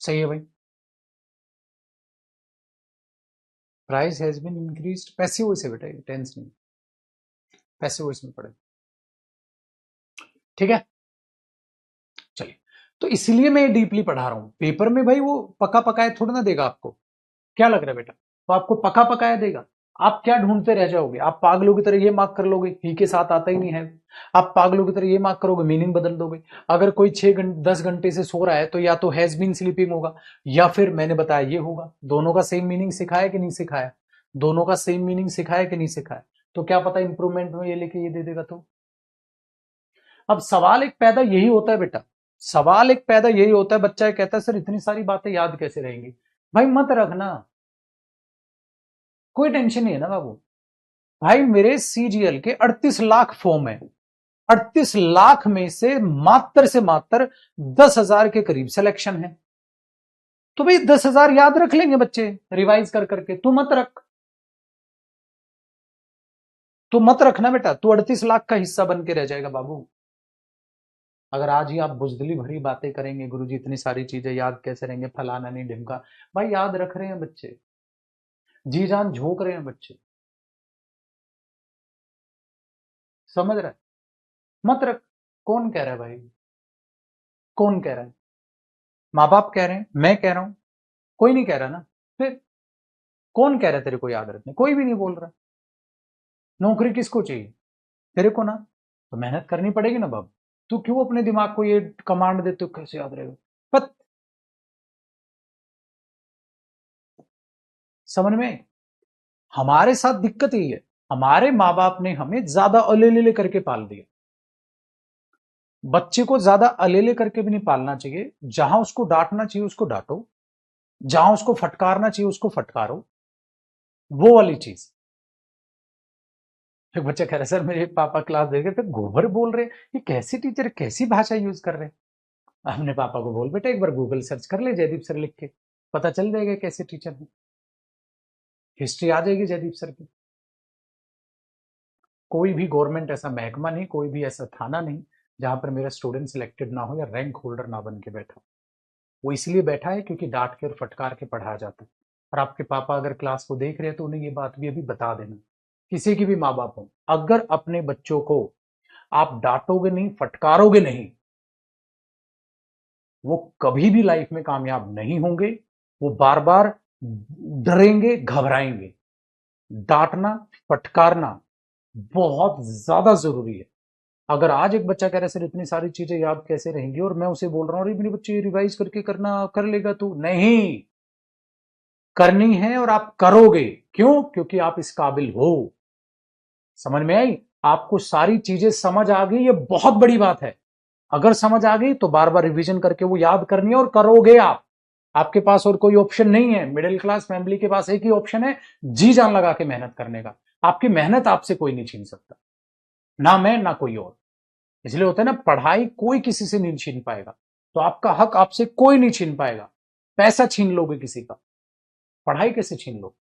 सही है भाई। Price has been increased, passive voice है बेटा, टेंस नहीं, पैसिव वॉइस में पड़े। ठीक है, चलिए। तो इसलिए मैं डीपली पढ़ा रहा हूं। पेपर में भाई वो पका पकाया थोड़ा ना देगा आपको। क्या लग रहा है बेटा? तो आपको पका पकाया देगा। आप क्या ढूंढते रह जाओगे? आप पागलों की तरह ये मार्क कर लोगे, ही के साथ आता ही नहीं है। आप पागलों की तरह ये मार्क करोगे, मीनिंग बदल दोगे। अगर कोई 6 घंटे 10 घंटे से सो रहा है तो या तो हैज बीन स्लीपिंग होगा, या फिर मैंने बताया ये होगा। दोनों का सेम मीनिंग सिखाया कि नहीं सिखाया? दोनों का सेम मीनिंग सिखाया कि नहीं सिखाया? तो क्या पता इंप्रूवमेंट में ये लेके ये दे देगा। तो अब सवाल एक पैदा यही होता है बेटा, सवाल एक पैदा यही होता है, बच्चा कहता है सर इतनी सारी बातें याद कैसे रहेंगी? भाई मत रखना, कोई टेंशन नहीं है ना बाबू। भाई मेरे सीजीएल के 38 लाख फॉर्म है, 38 लाख में से मात्र 10,000 के करीब सिलेक्शन है। तो भाई 10,000 याद रख लेंगे बच्चे रिवाइज कर करके। तू मत रख, तू मत रखना बेटा, तू 38 लाख का हिस्सा बन के रह जाएगा बाबू। अगर आज ही आप बुजदिली भरी बातें करेंगे, गुरुजी इतनी सारी चीजें याद कैसे रहेंगे, फलाना नहीं ढिमका। भाई याद रख रहे हैं बच्चे, जी जान झोंक रहे हैं बच्चे, समझ रहे? मत रख। कौन कह रहा है भाई? कौन कह रहा है? माँ बाप कह रहे हैं, मैं कह रहा हूं, कोई नहीं कह रहा ना। फिर कौन कह रहा है तेरे को याद रखने? कोई भी नहीं बोल रहा। नौकरी किसको चाहिए? तेरे को ना। तो मेहनत करनी पड़ेगी ना बाबू। तू क्यों अपने दिमाग को ये कमांड देते हो कैसे याद रहेगा? पत समझ में? हमारे साथ दिक्कत यही है, हमारे माँ बाप ने हमें ज्यादा अलेले करके पाल दिया। बच्चे को ज्यादा अलेले करके भी नहीं पालना चाहिए। जहां उसको डांटना चाहिए उसको डांटो, जहां उसको फटकारना चाहिए उसको फटकारो, वो वाली चीज। एक बच्चा कह रहा है सर मेरे पापा क्लास दे रहे थे, गोबर बोल रहे, ये कैसी टीचर कैसी भाषा यूज कर रहे हैं? हमने पापा को बोल बेटा एक बार गूगल सर्च कर ले जयदीप सर लिख के, पता चल जाएगा कैसे टीचर है, हिस्ट्री आ जाएगी जयदीप सर की। कोई भी गवर्नमेंट ऐसा महकमा नहीं, कोई भी ऐसा थाना नहीं जहां पर मेरा स्टूडेंट सिलेक्टेड ना हो या रैंक होल्डर ना बन के बैठा। वो इसलिए बैठा है क्योंकि डांट के और फटकार के पढ़ाया जाता है। और आपके पापा अगर क्लास को देख रहे हैं तो उन्हें ये बात भी अभी बता देना, किसी की भी माँ बाप हो, अगर अपने बच्चों को आप डांटोगे नहीं फटकारोगे नहीं, वो कभी भी लाइफ में कामयाब नहीं होंगे। वो बार बार डरेंगे घबराएंगे। डांटना फटकारना बहुत ज्यादा जरूरी है। अगर आज एक बच्चा कह रहा है सर इतनी सारी चीजें याद कैसे रहेंगी, और मैं उसे बोल रहा हूँ अरे मेरे बच्चे रिवाइज करके करना कर लेगा, तू नहीं करनी है और आप करोगे। क्यों? क्योंकि आप इस काबिल हो। समझ में आई? आपको सारी चीजें समझ आ गई, ये बहुत बड़ी बात है। अगर समझ आ गई तो बार बार रिवीजन करके वो याद करनी है और करोगे आप। आपके पास और कोई ऑप्शन नहीं है। मिडिल क्लास फैमिली के पास एक ही ऑप्शन है, जी जान लगा के मेहनत करने का। आपकी मेहनत आपसे कोई नहीं छीन सकता, ना मैं ना कोई और। इसलिए होता है ना, पढ़ाई कोई किसी से नहीं छीन पाएगा, तो आपका हक आपसे कोई नहीं छीन पाएगा। पैसा छीन लोगे किसी का, पढ़ाई कैसे छीन लोगे?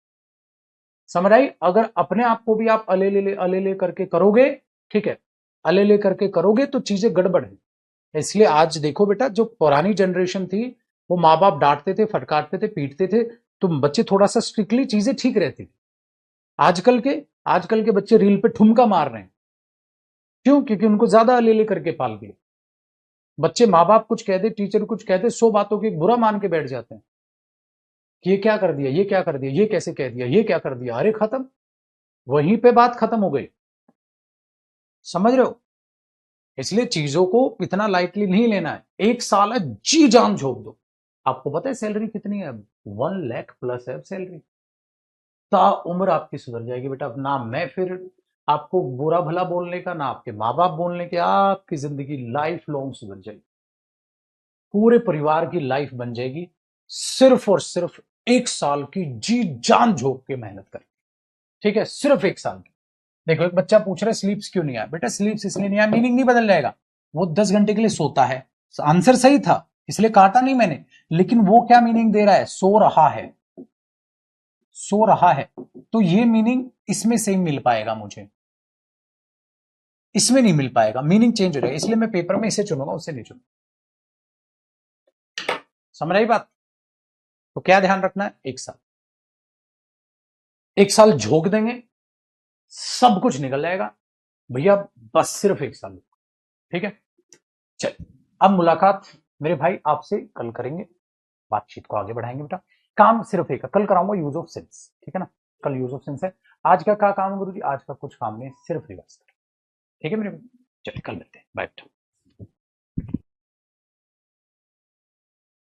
समझ आई? अगर अपने आप को भी आप अले ले करके करोगे, ठीक है, अले ले करके करोगे तो चीजें गड़बड़ है। इसलिए आज देखो बेटा, जो पुरानी जनरेशन थी वो माँ बाप डांटते थे फटकारते थे पीटते थे तो बच्चे थोड़ा सा स्ट्रिक्टली चीजें ठीक रहती। आजकल के आजकल के बच्चे रील पे ठुमका मार रहे हैं। क्यों? क्योंकि उनको ज्यादा अलेले करके पाल दिए। बच्चे माँ बाप कुछ कह दे, टीचर कुछ कह दे, 100 बातों की बुरा मान के बैठ जाते हैं कि ये क्या कर दिया, ये क्या कर दिया, ये कैसे कह दिया, ये क्या कर दिया, अरे खत्म, वहीं पे बात खत्म हो गई। समझ रहे हो? इसलिए चीजों को इतना लाइटली नहीं लेना है। 1 साल है, जी जान झोंक दो। आपको पता है सैलरी कितनी है अब? 1 लाख प्लस है अब सैलरी। ता उम्र आपकी सुधर जाएगी बेटा। अब ना मैं फिर आपको बुरा भला बोलने का, ना आपके माँ बाप बोलने के, आपकी जिंदगी लाइफ लॉन्ग सुधर जाएगी। पूरे परिवार की लाइफ बन जाएगी, सिर्फ और सिर्फ 1 साल की जी जान झोंक के मेहनत कर। ठीक है, सिर्फ 1 साल की। देखो एक बच्चा पूछ रहा है स्लीप्स क्यों नहीं आया? बेटा स्लीप्स इसलिए नहीं आया, मीनिंग नहीं बदल जाएगा। वो 10 घंटे के लिए सोता है, आंसर सही था इसलिए काटा नहीं मैंने, लेकिन वो क्या मीनिंग दे रहा है? सो रहा है, सो रहा है। तो ये मीनिंग इसमें से मिल पाएगा मुझे, इसमें नहीं मिल पाएगा, मीनिंग चेंज हो जाएगा। इसलिए मैं पेपर में इसे चुनूंगा, उससे नहीं चुनूंगा। समझ आई बात? तो क्या ध्यान रखना है, 1 साल, 1 साल झोंक देंगे, सब कुछ निकल जाएगा भैया, बस सिर्फ 1 साल। ठीक है, चल अब मुलाकात मेरे भाई आपसे कल करेंगे, बातचीत को आगे बढ़ाएंगे बेटा। काम सिर्फ एक, कल कराऊंगा यूज ऑफ सेंस, ठीक है ना, कल यूज ऑफ सेंस है। आज का क्या काम है गुरुजी, आज का कुछ काम नहीं, सिर्फ रिवर्स। ठीक है मेरे, चलिए कल मिलते हैं, बाय।